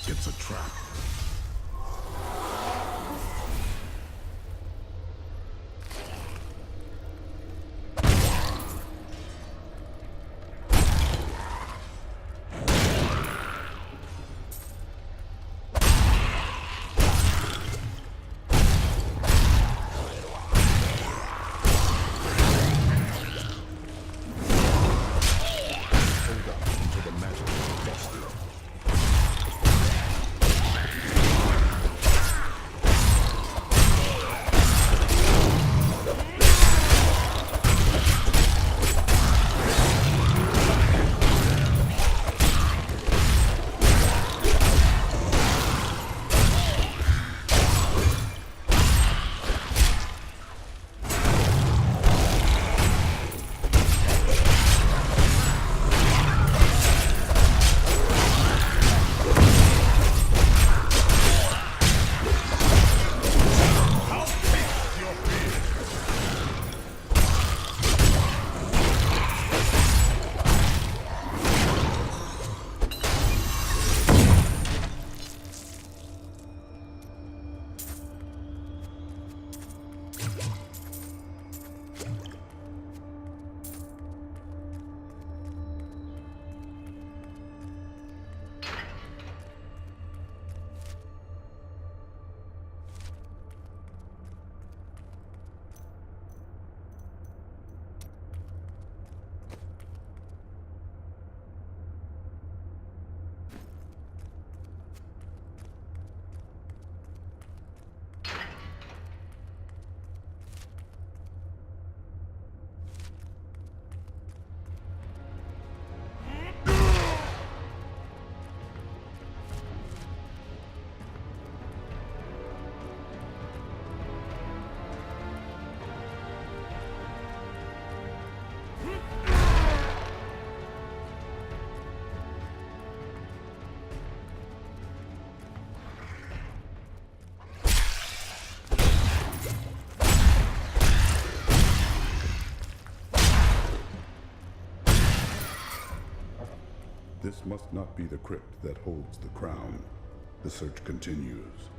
It's a trap. This must not be the crypt that holds the crown. The search continues.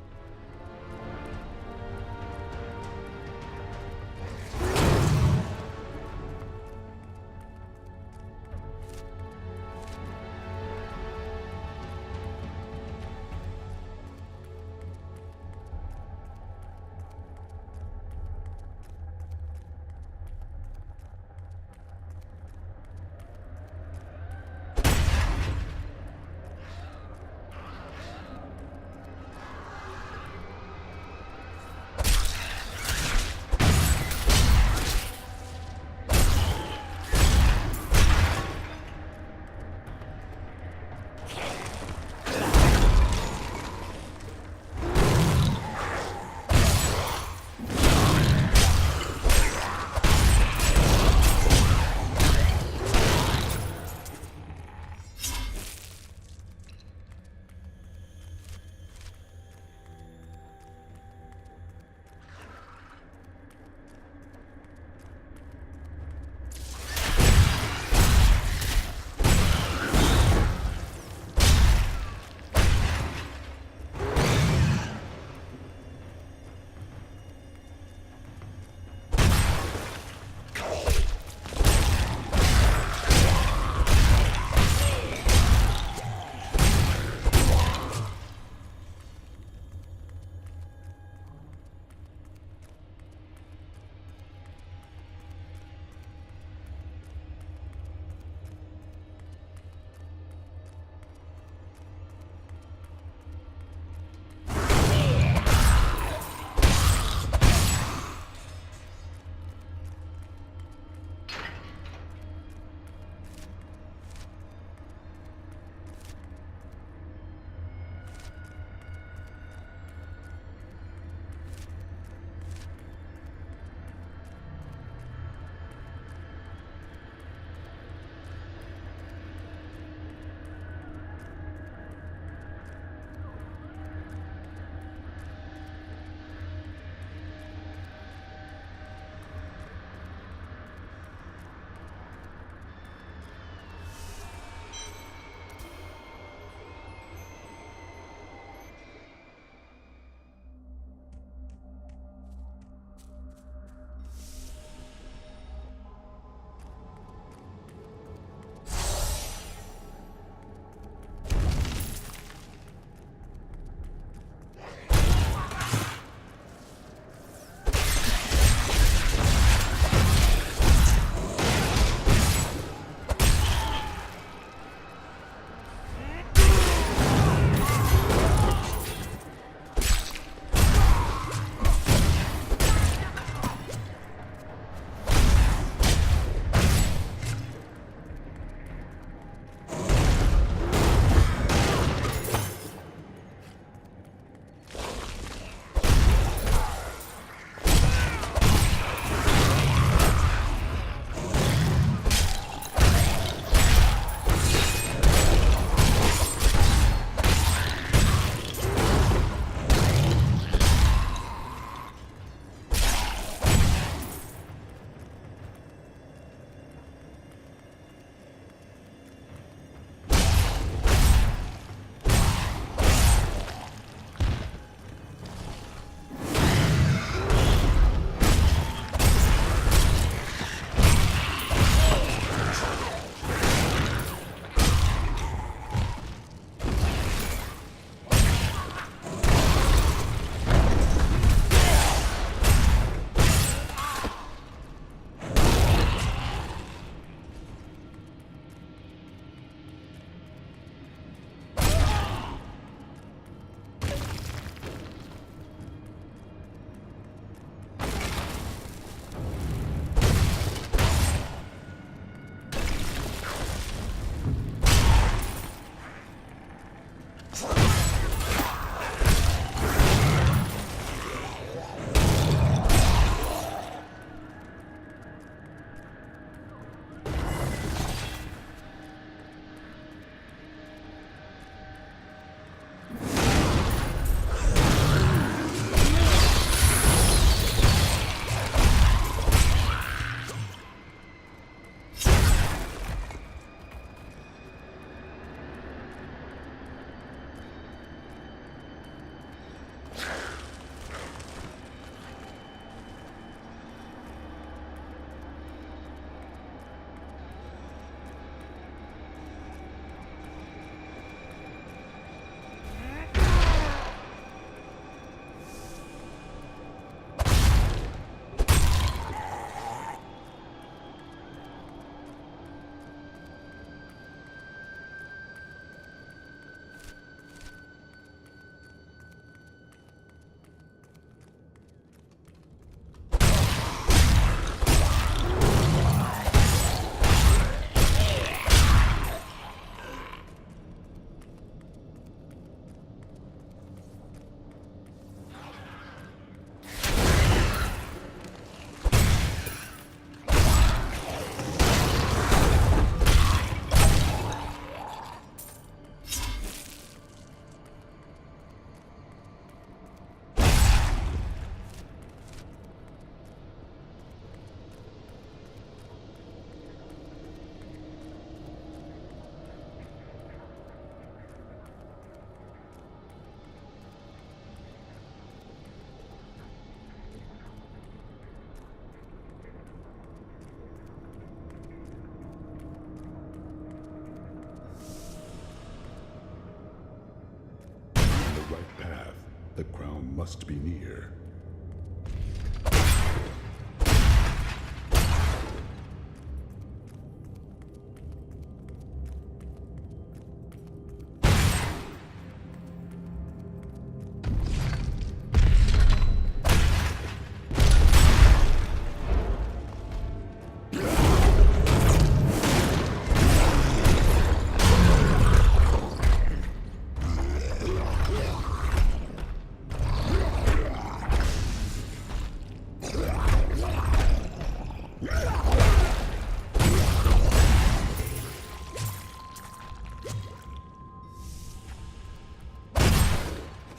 Right path, the crown must be near.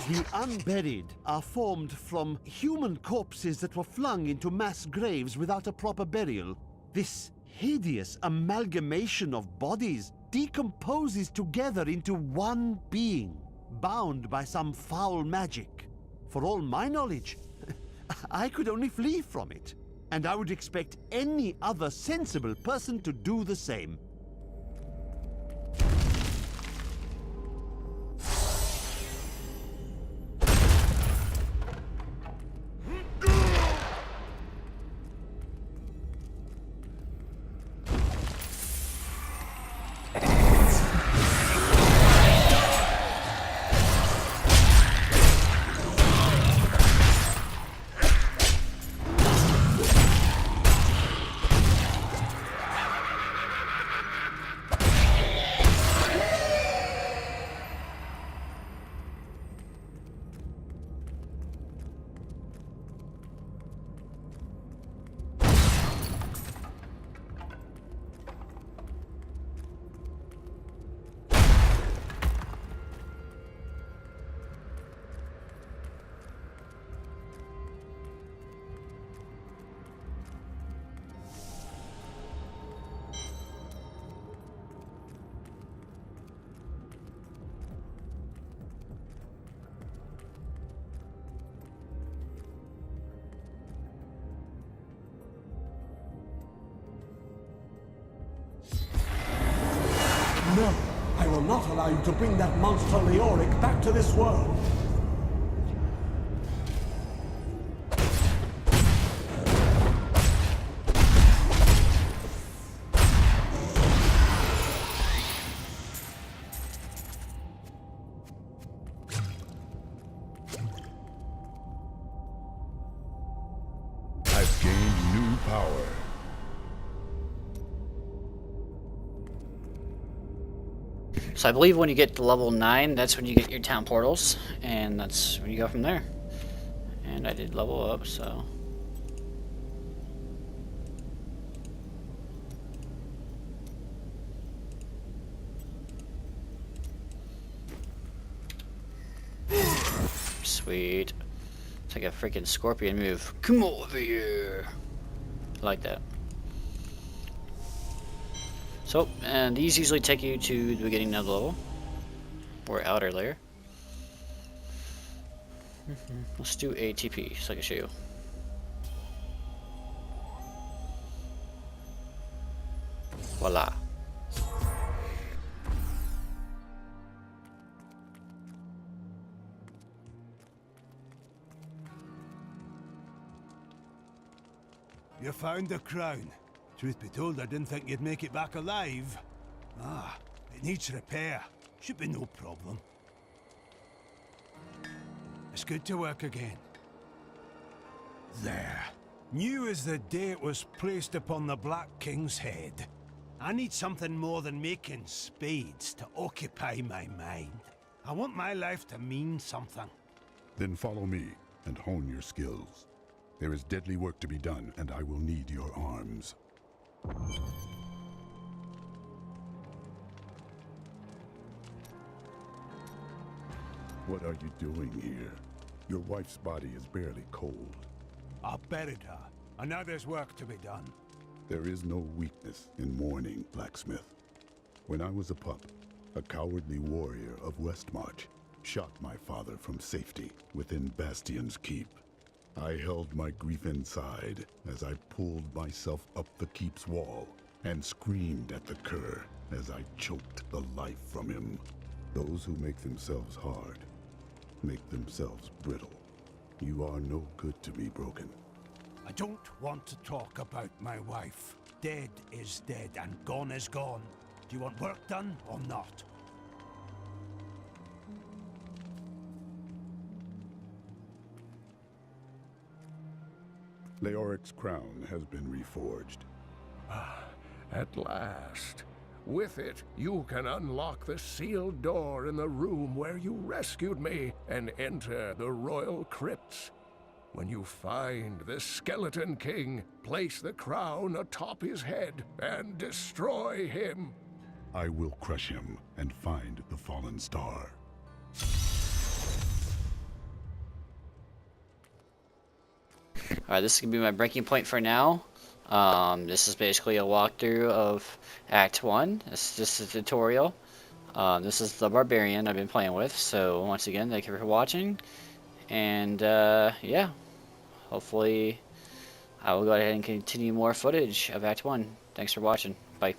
The unburied are formed from human corpses that were flung into mass graves without a proper burial. This hideous amalgamation of bodies decomposes together into one being, bound by some foul magic. For all my knowledge, I could only flee from it, and I would expect any other sensible person to do the same. No, I will not allow you to bring that monster Leoric back to this world. I've gained new power. So I believe when you get to level 9, that's when you get your town portals, and that's when you go from there. And I did level up, so... Sweet. It's like a freaking scorpion move. Come over here! I like that. So, and these usually take you to the beginning of the level, or outer layer. Let's do ATP so I can show you. Voila. You found the crown. Truth be told, I didn't think you'd make it back alive. Ah, it needs repair. Should be no problem. It's good to work again. There. New as the day it was placed upon the Black King's head. I need something more than making spades to occupy my mind. I want my life to mean something. Then follow me and hone your skills. There is deadly work to be done, and I will need your arms. What are you doing here? Your wife's body is barely cold. I buried her, and now there's work to be done. There is no weakness in mourning, blacksmith. When I was a pup, a cowardly warrior of Westmarch shot my father from safety within Bastion's keep. I held my grief inside as I pulled myself up the keep's wall and screamed at the cur as I choked the life from him. Those who make themselves hard make themselves brittle. You are no good to me, Broken. I don't want to talk about my wife. Dead is dead and gone is gone. Do you want work done or not? Leoric's crown has been reforged. At last. With it, you can unlock the sealed door in the room where you rescued me and enter the royal crypts. When you find the Skeleton King, place the crown atop his head and destroy him. I will crush him and find the fallen star. Alright, this is going to be my breaking point for now. This is basically a walkthrough of Act 1. This is just a tutorial. This is the Barbarian I've been playing with. So, once again, thank you for watching. And, yeah. Hopefully, I will go ahead and continue more footage of Act 1. Thanks for watching. Bye.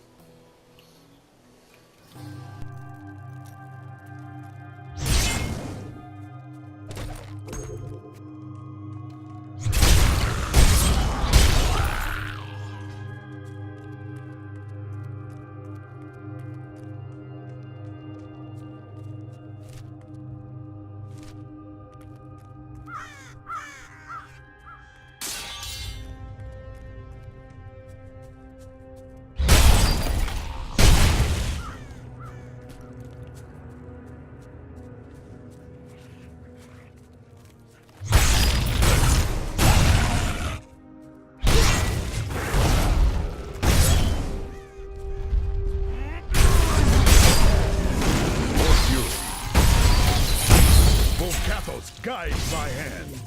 Guide my hand.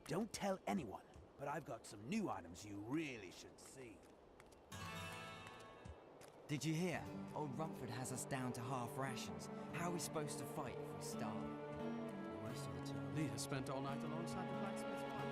Don't tell anyone, but I've got some new items you really should see. Did you hear? Old Rumford has us down to half rations. How are we supposed to fight if we starve? The rest of the town leader spent all night alongside the blacksmith's wife.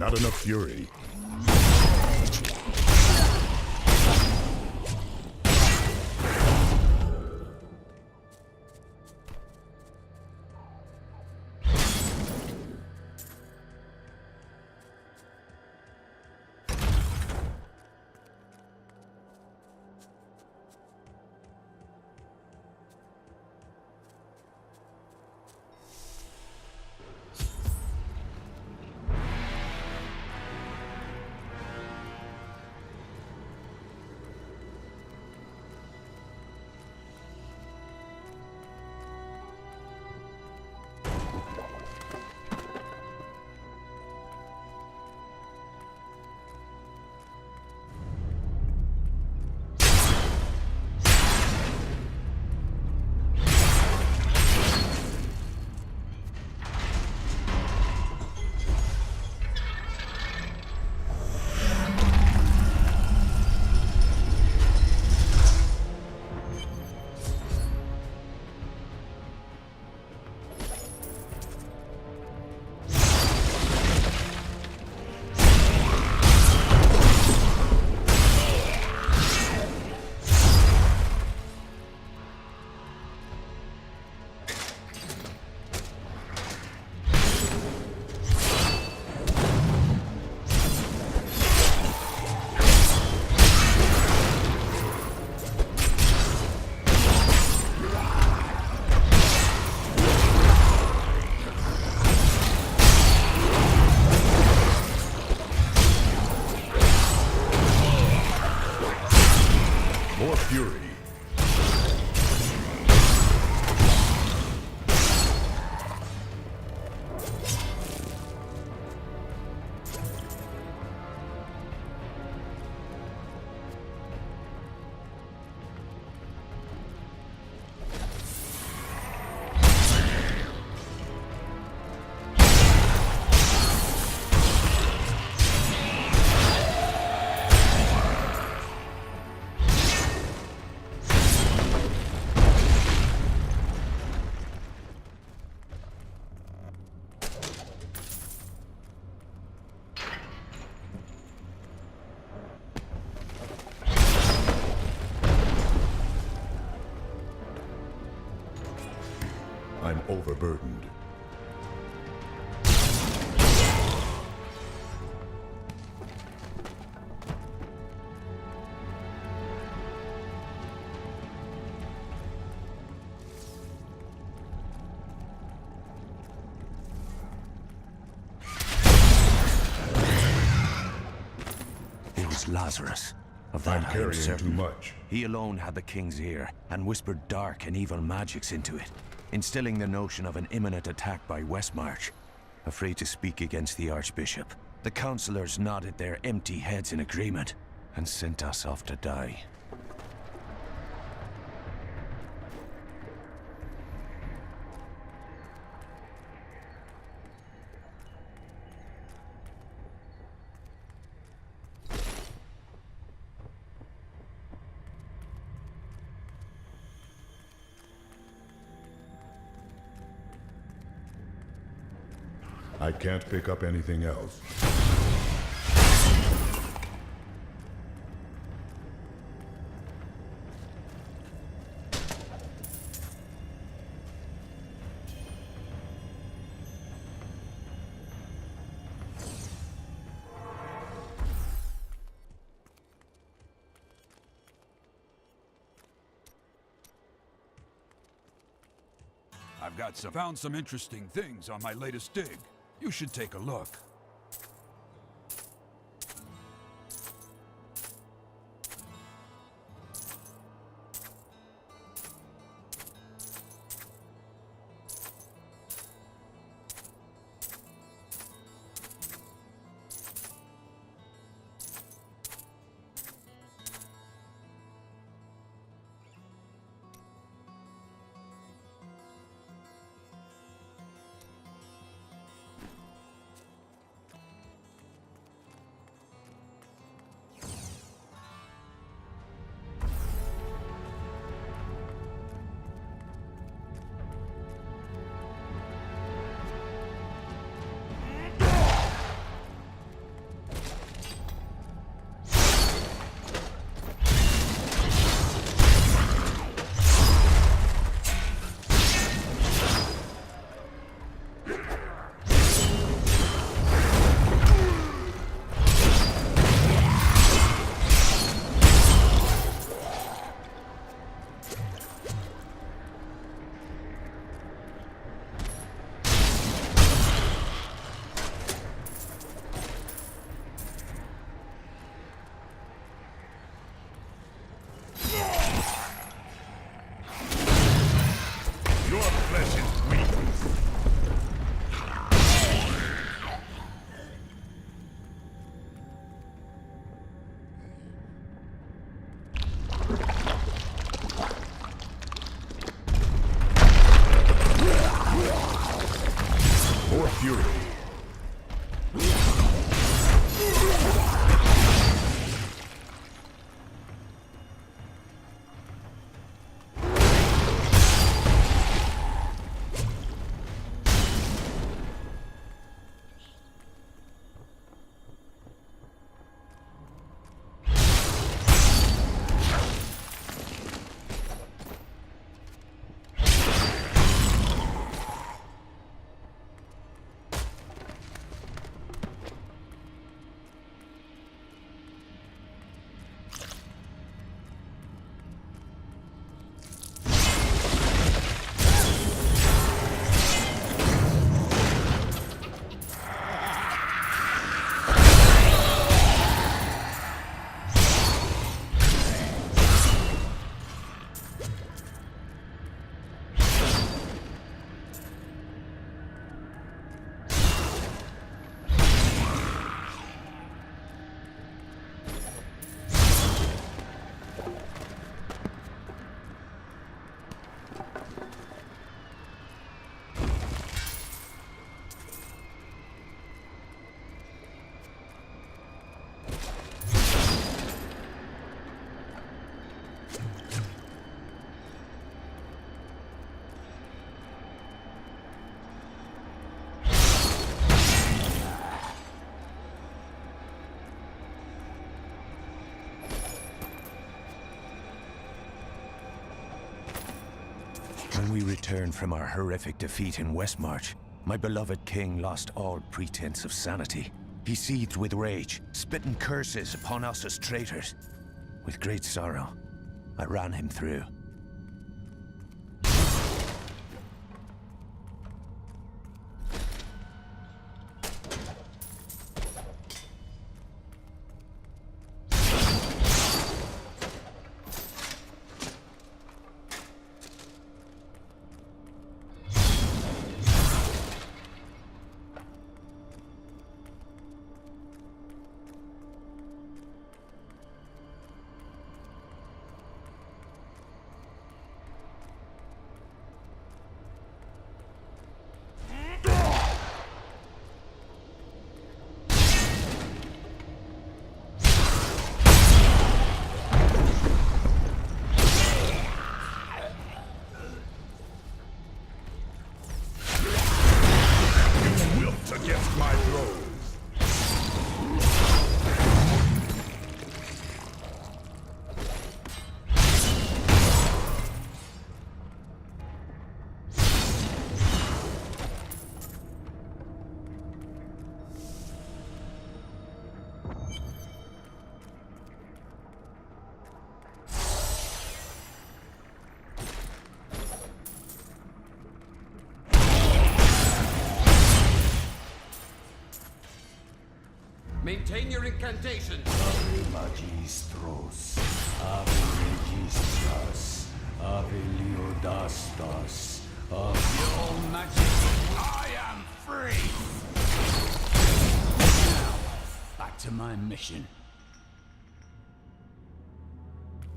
Not enough fury. More fury. I'm overburdened. It was Lazarus, of that I'm I am carrying certain. too much. He alone had the king's ear, and whispered dark and evil magics into it, instilling the notion of an imminent attack by Westmarch. Afraid to speak against the Archbishop, the councillors nodded their empty heads in agreement, and sent us off to die. I can't pick up anything else. Found some interesting things on my latest dig. You should take a look. returned from our horrific defeat in Westmarch, my beloved king lost all pretense of sanity. He seethed with rage, spitting curses upon us as traitors. With great sorrow, I ran him through. Against my blows. Maintain your incantation. Ave Magistros, Ave Registras, Ave Leodastas, Ave Your Majesty, I am free! Now, back to my mission.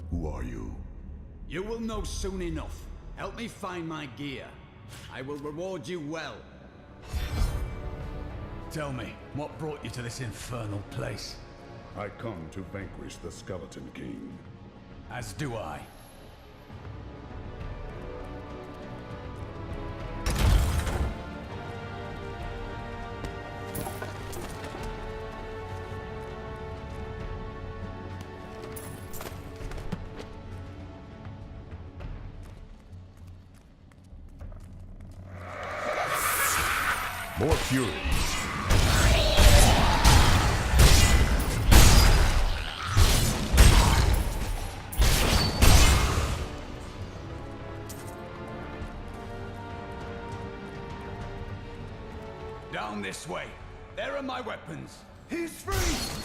Who are you? You will know soon enough. Help me find my gear. I will reward you well. Tell me, what brought you to this infernal place? I come to vanquish the Skeleton King. As do I. More furies. Down this way. There are my weapons. He's free!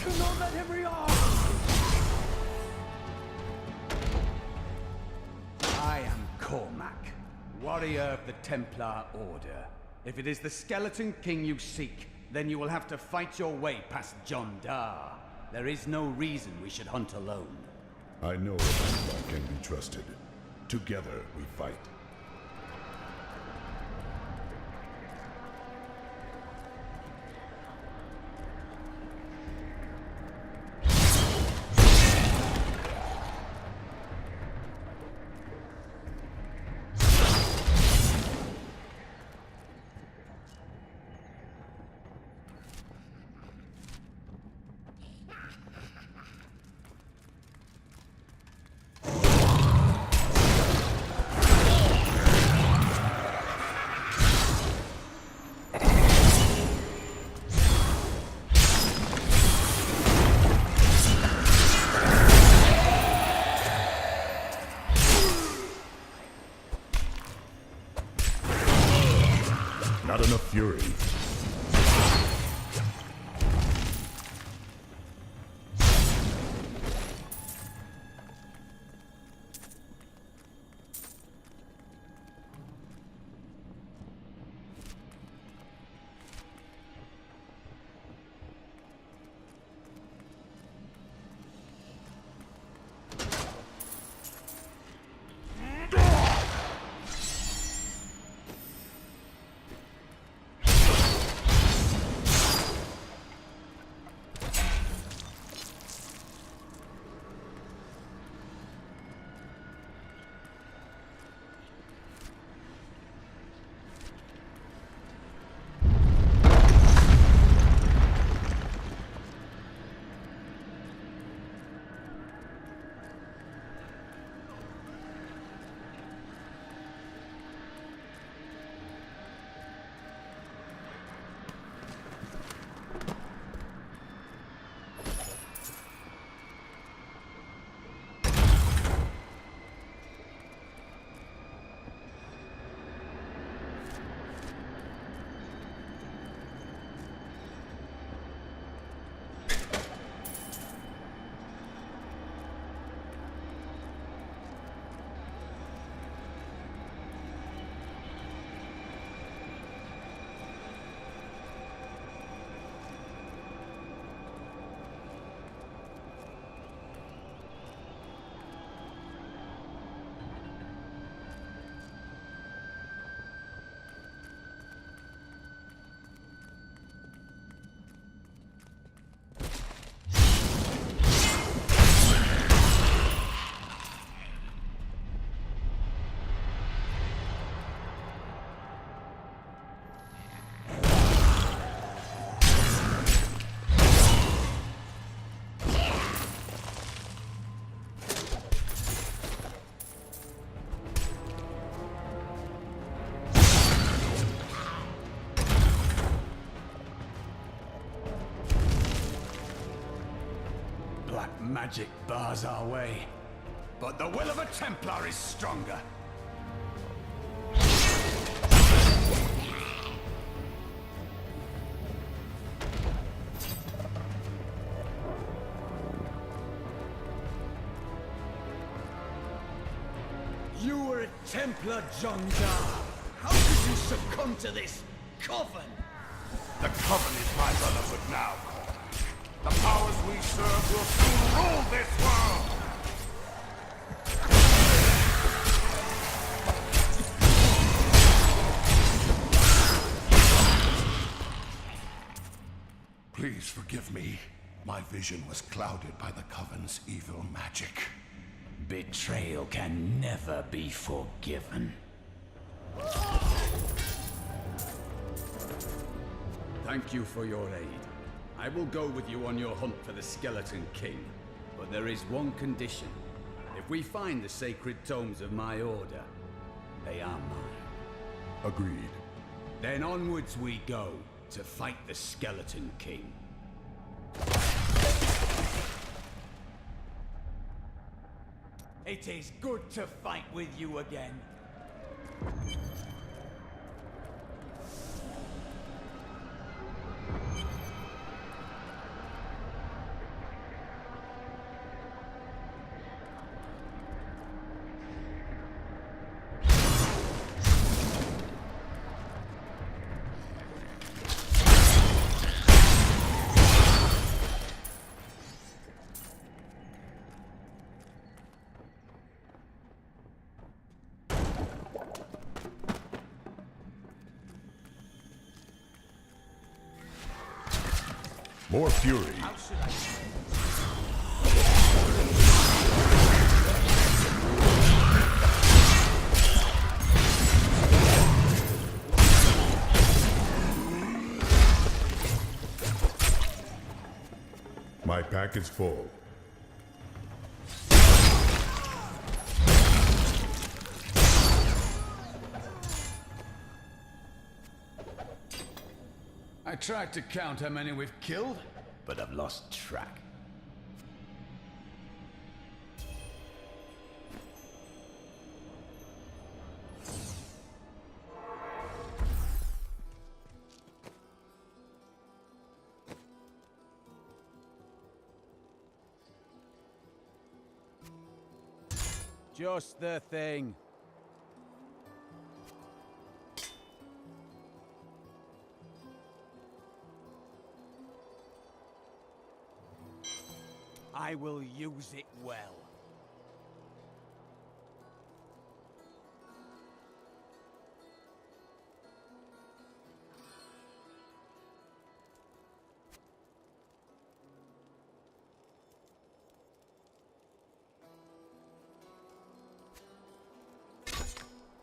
Do not let him rearm! I am Cormac, warrior of the Templar Order. If it is the Skeleton King you seek, then you will have to fight your way past John Dar. There is no reason we should hunt alone. I know a Templar can be trusted. Together we fight. Not enough fury. black magic bars our way. But the will of a Templar is stronger. You were a Templar, John Dar. How could you succumb to this coven? The Coven is my brotherhood now, Connor. The powers we serve will soon rule this world! Please forgive me. My vision was clouded by the Coven's evil magic. Betrayal can never be forgiven. Thank you for your aid. I will go with you on your hunt for the Skeleton King. But there is one condition. If we find the sacred tomes of my order, they are mine. Agreed. Then onwards we go to fight the Skeleton King. It is good to fight with you again. More fury. How should I say? My pack is full. I tried to count how many we've killed, but I've lost track. Just the thing. I will use it well.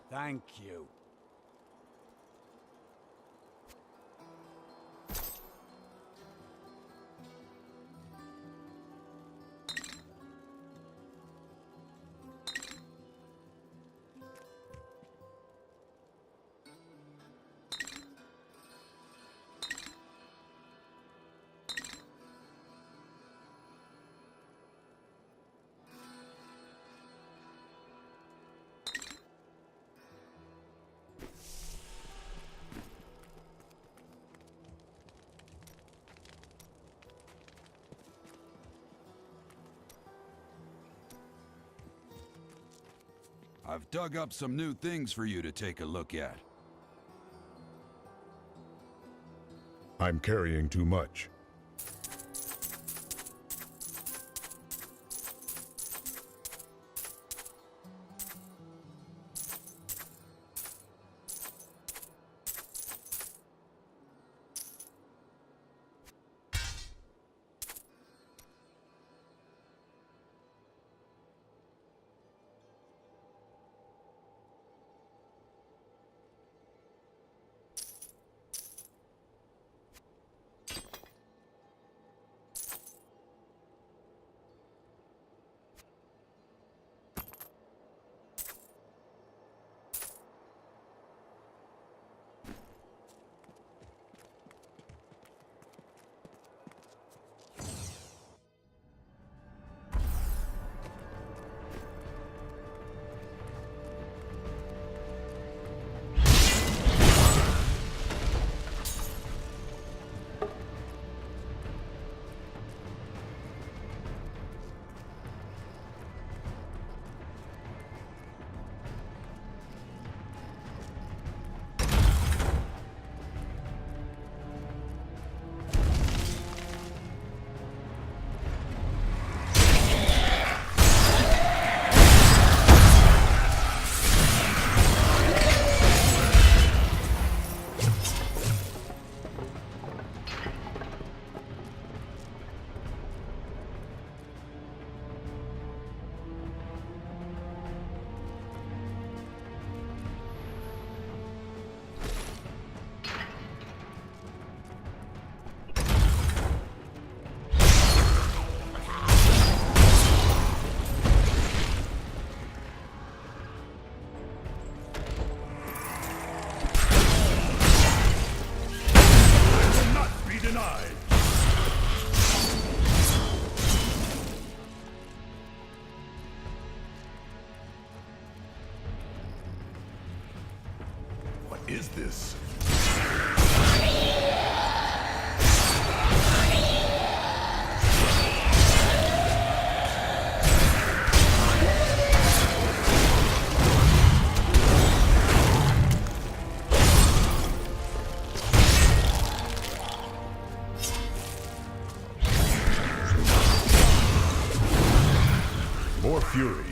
Thank you. I've dug up some new things for you to take a look at. I'm carrying too much. is this? More fury.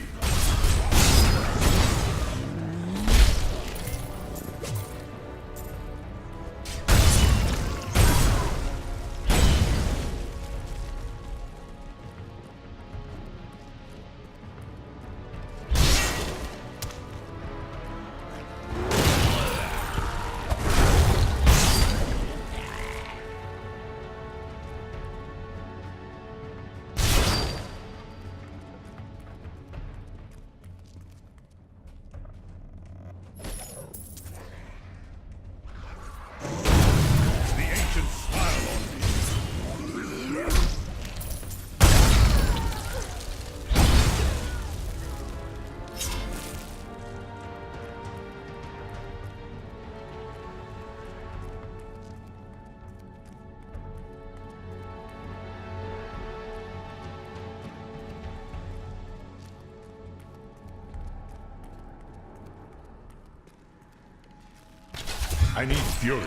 I need fury.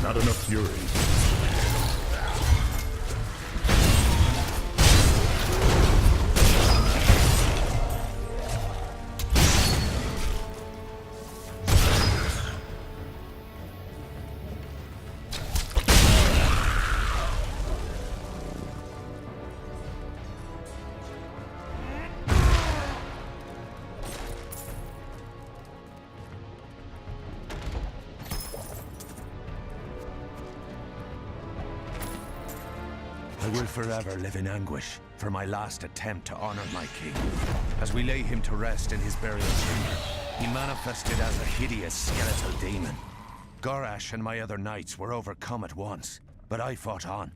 Not enough fury. I will forever live in anguish for my last attempt to honor my king. As we lay him to rest in his burial chamber, he manifested as a hideous skeletal demon. Gorash and my other knights were overcome at once, but I fought on.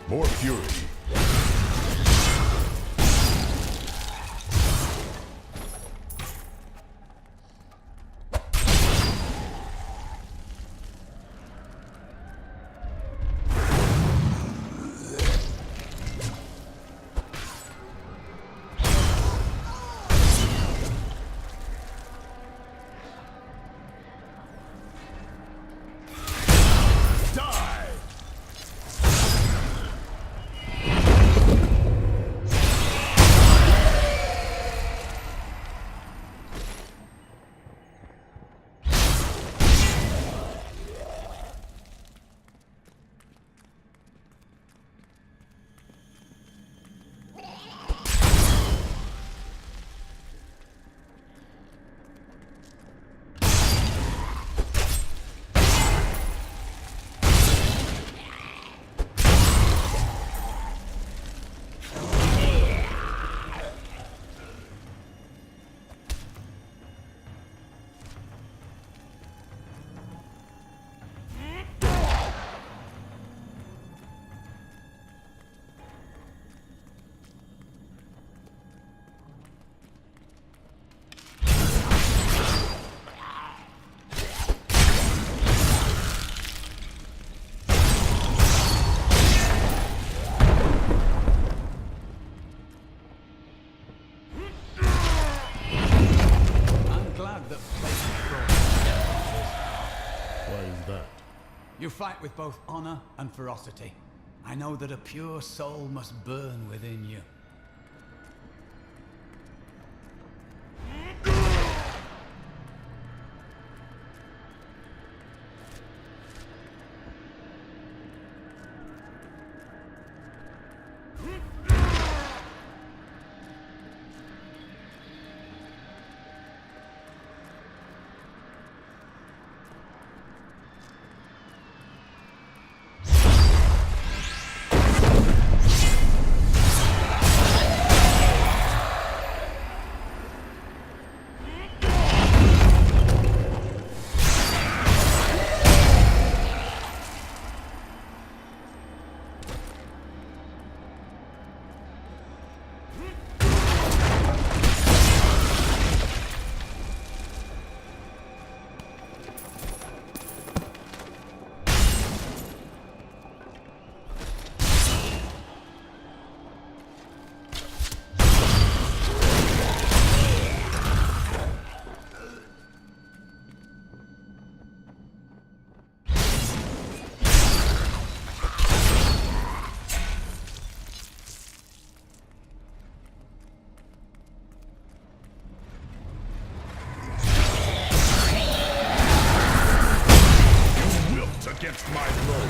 More fury. Die! that? You fight with both honor and ferocity. I know that a pure soul must burn within you. Against my blow.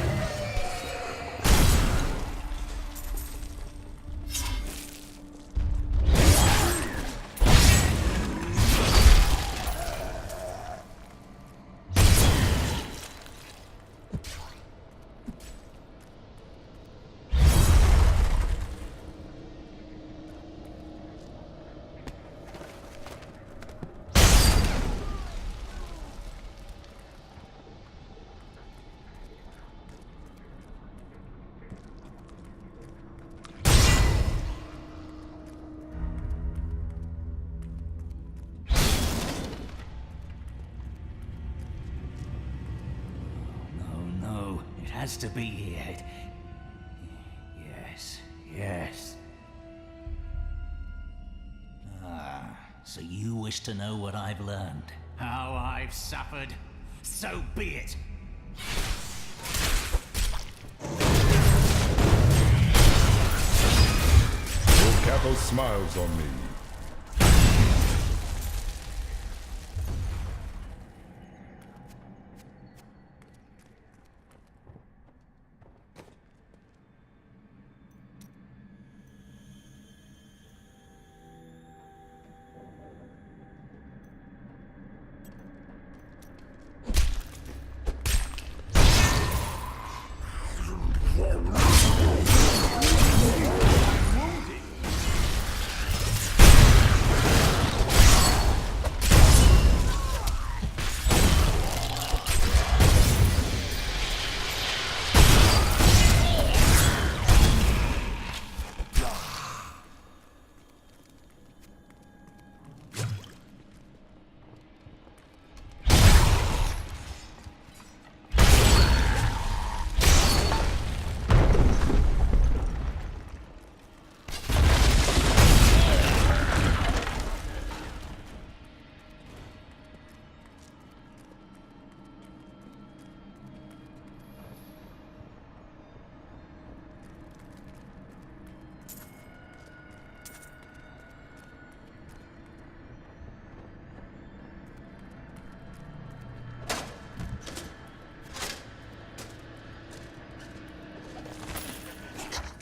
Has to be here. Yes. So you wish to know what I've learned? How I've suffered? So be it! Your capital smiles on me.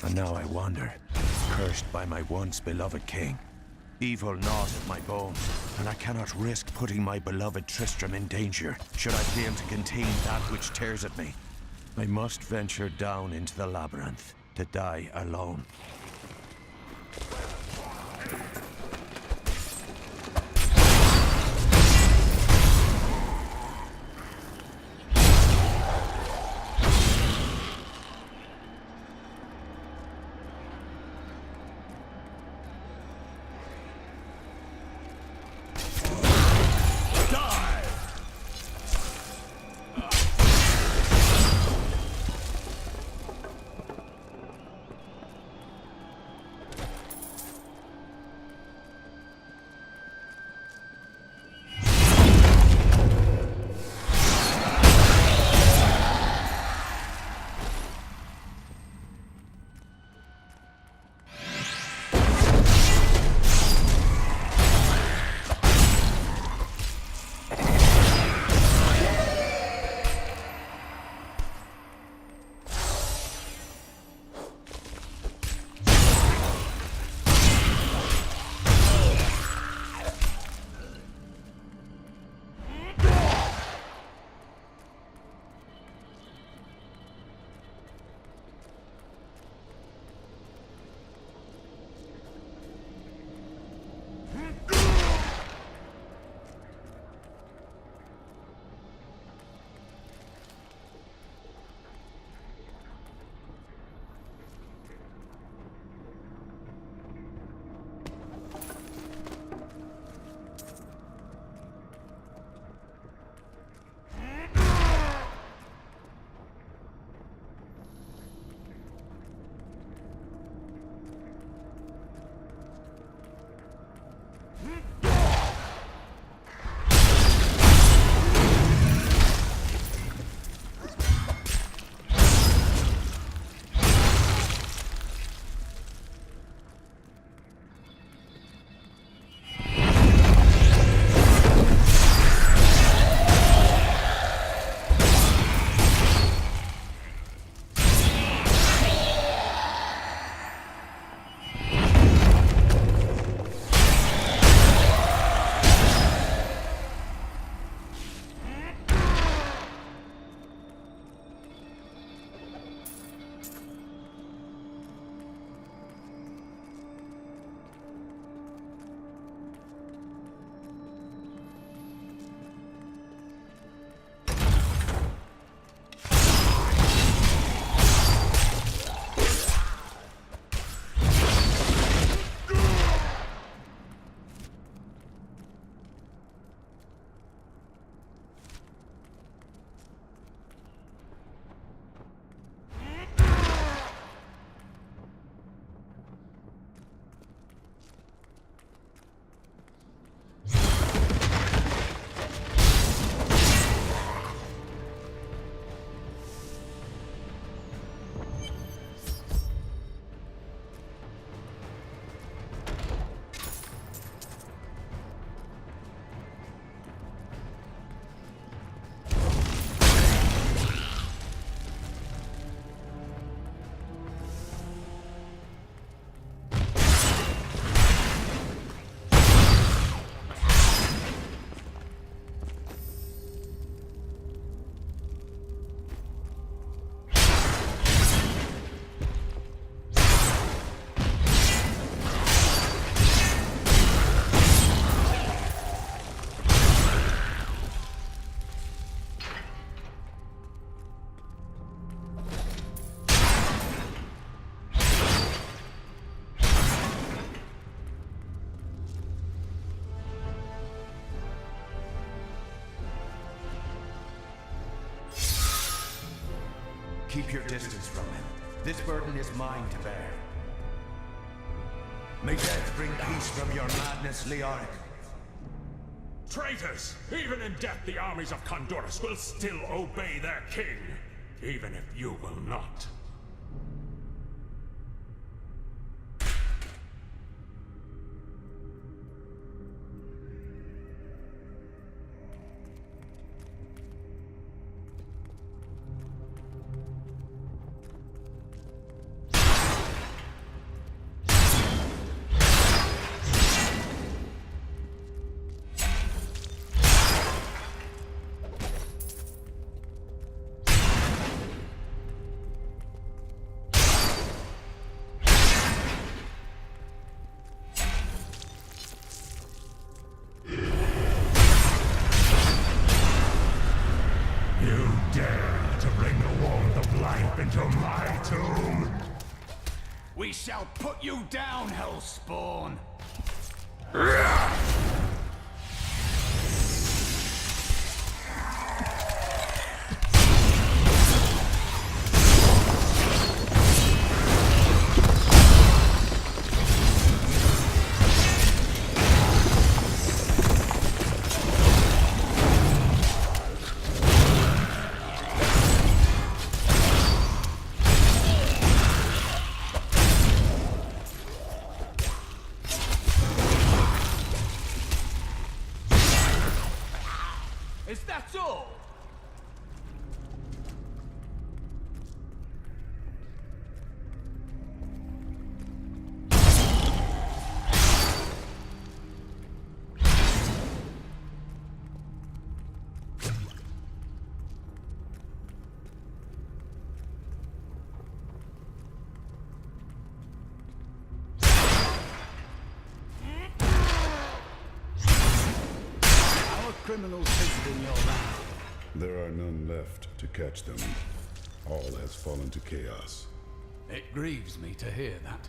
And now I wander, cursed by my once beloved king. Evil gnaws at my bones, and I cannot risk putting my beloved Tristram in danger, should I fail to contain that which tears at me. I must venture down into the labyrinth, to die alone. Keep your distance from him. This burden is mine to bear. May death bring peace from your madness, Leoric. Traitors! Even in death, the armies of Condorus will still obey their king, even if you will not. We shall put you down, Hellspawn! Is that all? Criminals visiting your land. There are none left to catch them. All has fallen to chaos. It grieves me to hear that.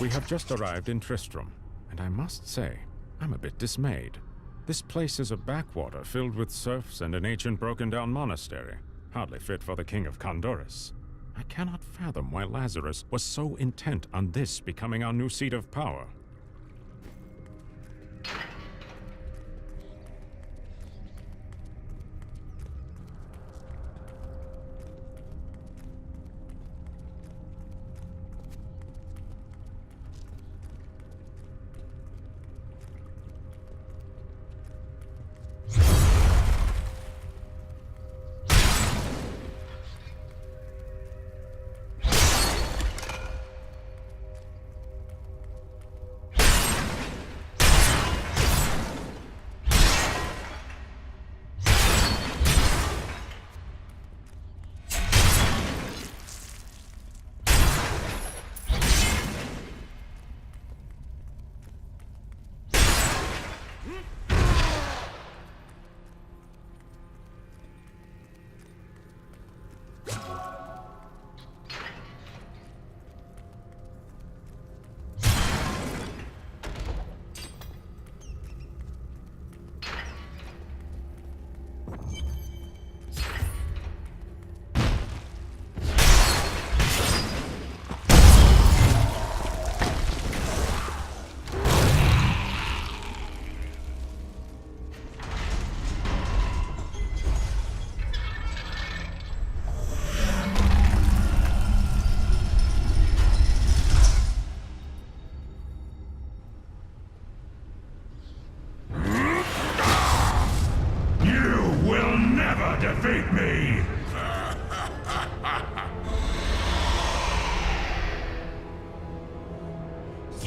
We have just arrived in Tristram, and I must say, I'm a bit dismayed. This place is a backwater filled with serfs and an ancient broken-down monastery, hardly fit for the king of Condorus. I cannot fathom why Lazarus was so intent on this becoming our new seat of power.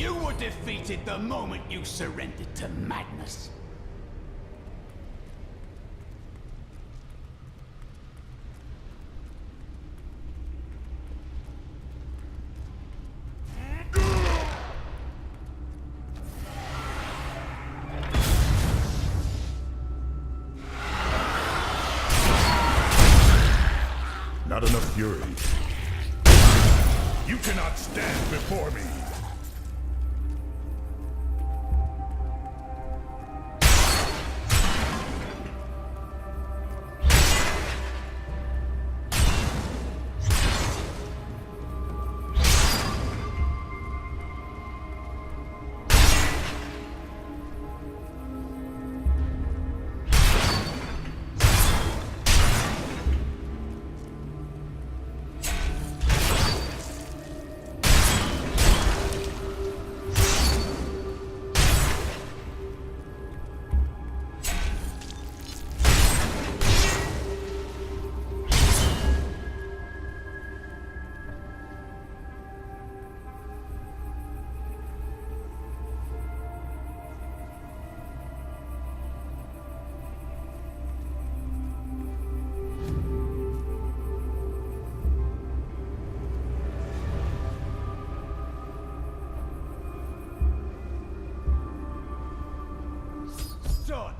You were defeated the moment you surrendered to madness. Not enough fury. You cannot stand before me. Son!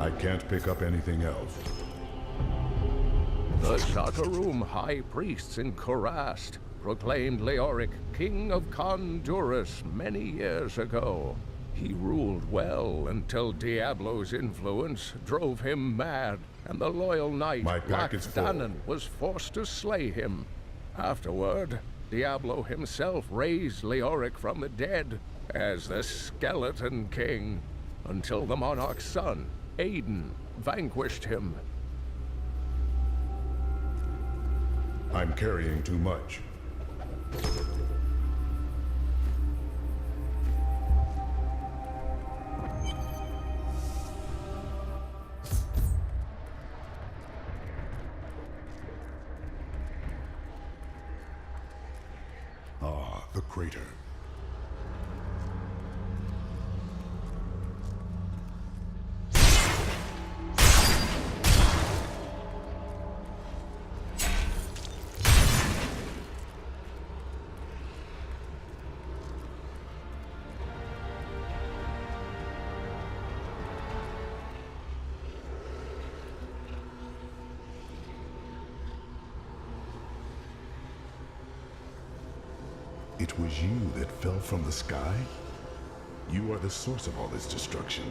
I can't pick up anything else. The Sakarum high priests in Kurast proclaimed Leoric king of Condurus many years ago. He ruled well until Diablo's influence drove him mad, and the loyal knight Danon was forced to slay him. Afterward, Diablo himself raised Leoric from the dead as the Skeleton King, until the monarch's son, Aiden, vanquished him. I'm carrying too much. Ah, the crater. It was you that fell from the sky? You are the source of all this destruction,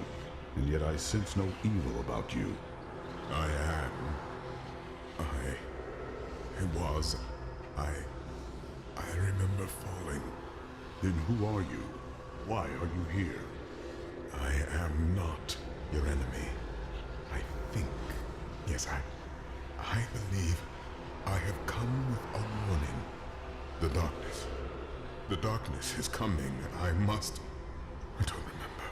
and yet I sense no evil about you. I remember falling. Then who are you? Why are you here? I am not your enemy. Yes, I believe I have come with a warning. The darkness is coming, and I must... I don't remember.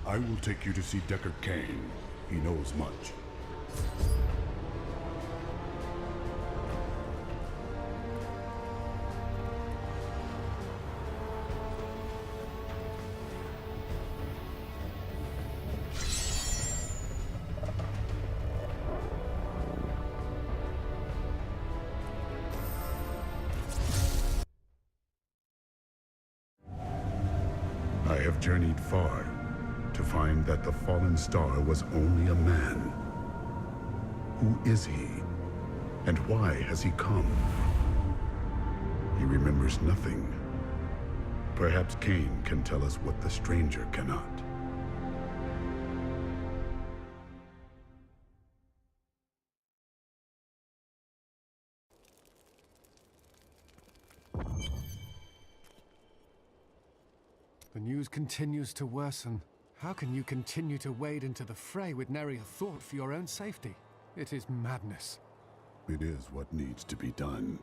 I will take you to see Deckard Cain. He knows much. I have journeyed far to find that the fallen star was only a man. Who is he? And why has he come? He remembers nothing. Perhaps Cain can tell us what the stranger cannot. The news continues to worsen. How can you continue to wade into the fray with nary a thought for your own safety? It is madness. It is what needs to be done.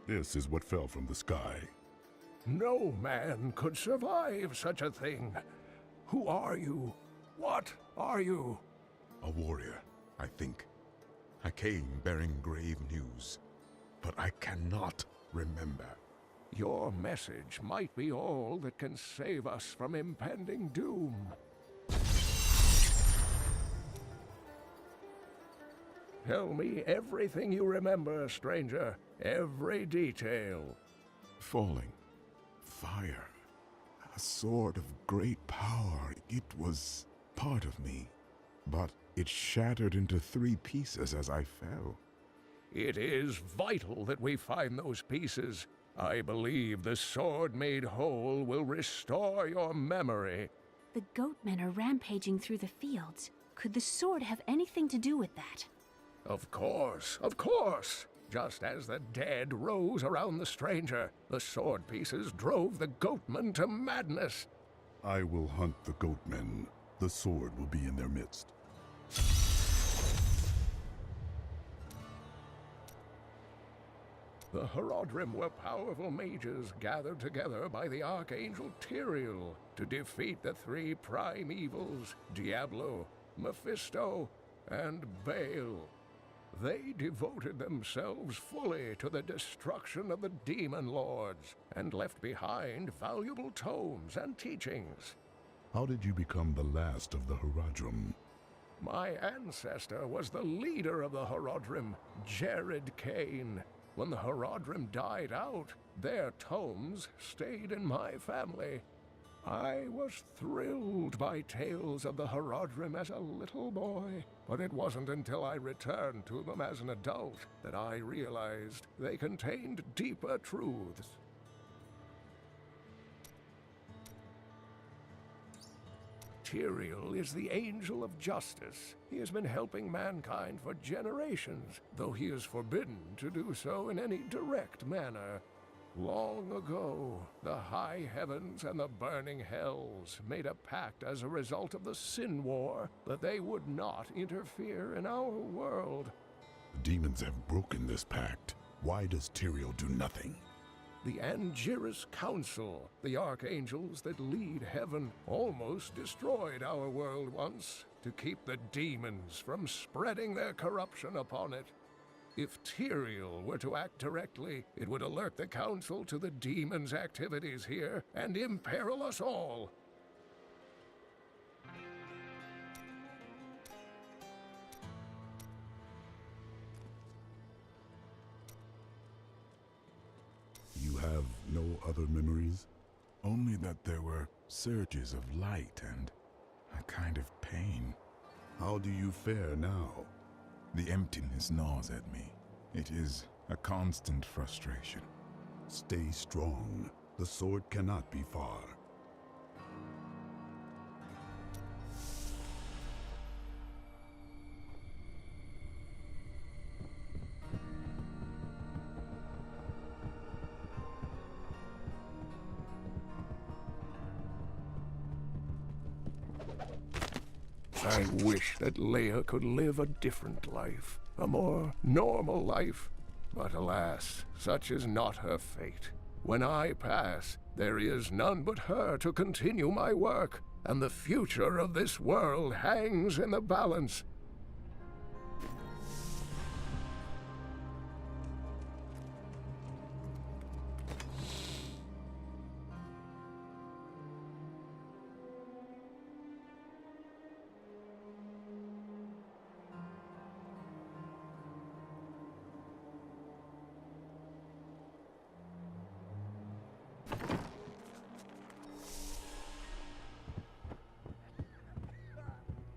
This is what fell from the sky. No man could survive such a thing. Who are you? What are you? A warrior, I think. I came bearing grave news, but I cannot remember. Your message might be all that can save us from impending doom. Tell me everything you remember, stranger. Every detail. Falling. Fire. A sword of great power. It was part of me. But it shattered into 3 pieces as I fell. It is vital that we find those pieces. I believe the sword made whole will restore your memory. The goatmen are rampaging through the fields. Could the sword have anything to do with that? Of course, of course! Just as the dead rose around the stranger, the sword pieces drove the goatmen to madness. I will hunt the goatmen. The sword will be in their midst. The Horadrim were powerful mages gathered together by the Archangel Tyrael to defeat the 3 prime evils, Diablo, Mephisto, and Baal. They devoted themselves fully to the destruction of the demon lords and left behind valuable tomes and teachings. How did you become the last of the Horadrim? My ancestor was the leader of the Horadrim, Jared Cain. When the Horadrim died out, their tomes stayed in my family. I was thrilled by tales of the Horadrim as a little boy, but it wasn't until I returned to them as an adult that I realized they contained deeper truths. Tyrael is the angel of justice. He has been helping mankind for generations, though he is forbidden to do so in any direct manner. Long ago, the high heavens and the burning hells made a pact as a result of the Sin War that they would not interfere in our world. The demons have broken this pact. Why does Tyrael do nothing? The Angiris Council, the archangels that lead heaven, almost destroyed our world once to keep the demons from spreading their corruption upon it. If Tyrael were to act directly, it would alert the Council to the demons' activities here and imperil us all. have no other memories? Only that there were surges of light and a kind of pain. How do you fare now? The emptiness gnaws at me. It is a constant frustration. Stay strong. The sword cannot be far. I wish that Leia could live a different life, a more normal life. But alas, such is not her fate. When I pass, there is none but her to continue my work, and the future of this world hangs in the balance.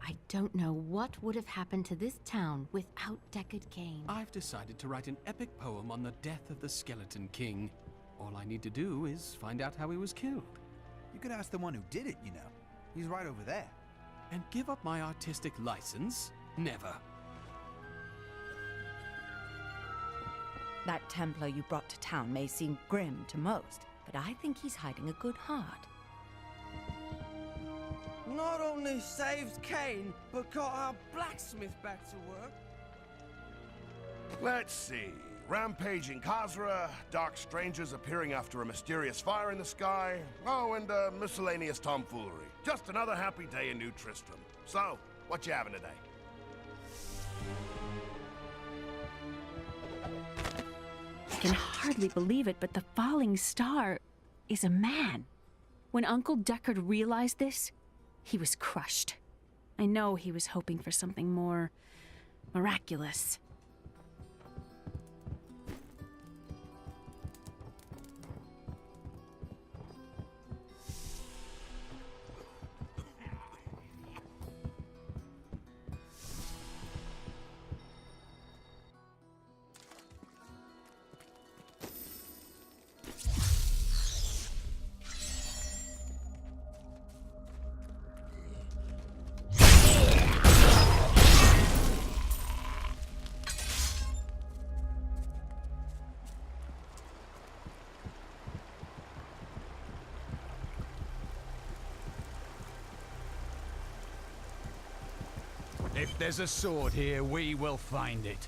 I don't know what would have happened to this town without Deckard Cain. I've decided to write an epic poem on the death of the Skeleton King. All I need to do is find out how he was killed. You could ask the one who did it, you know. He's right over there. And give up my artistic license? Never. That Templar you brought to town may seem grim to most, but I think he's hiding a good heart. Not only saved Cain, but got our blacksmith back to work. Let's see. Rampaging Khazra, dark strangers appearing after a mysterious fire in the sky. Oh, and miscellaneous tomfoolery. Just another happy day in New Tristram. So, what you having today? I can hardly believe it, but the falling star is a man. When Uncle Deckard realized this, he was crushed. I know he was hoping for something more miraculous. If there's a sword here, we will find it.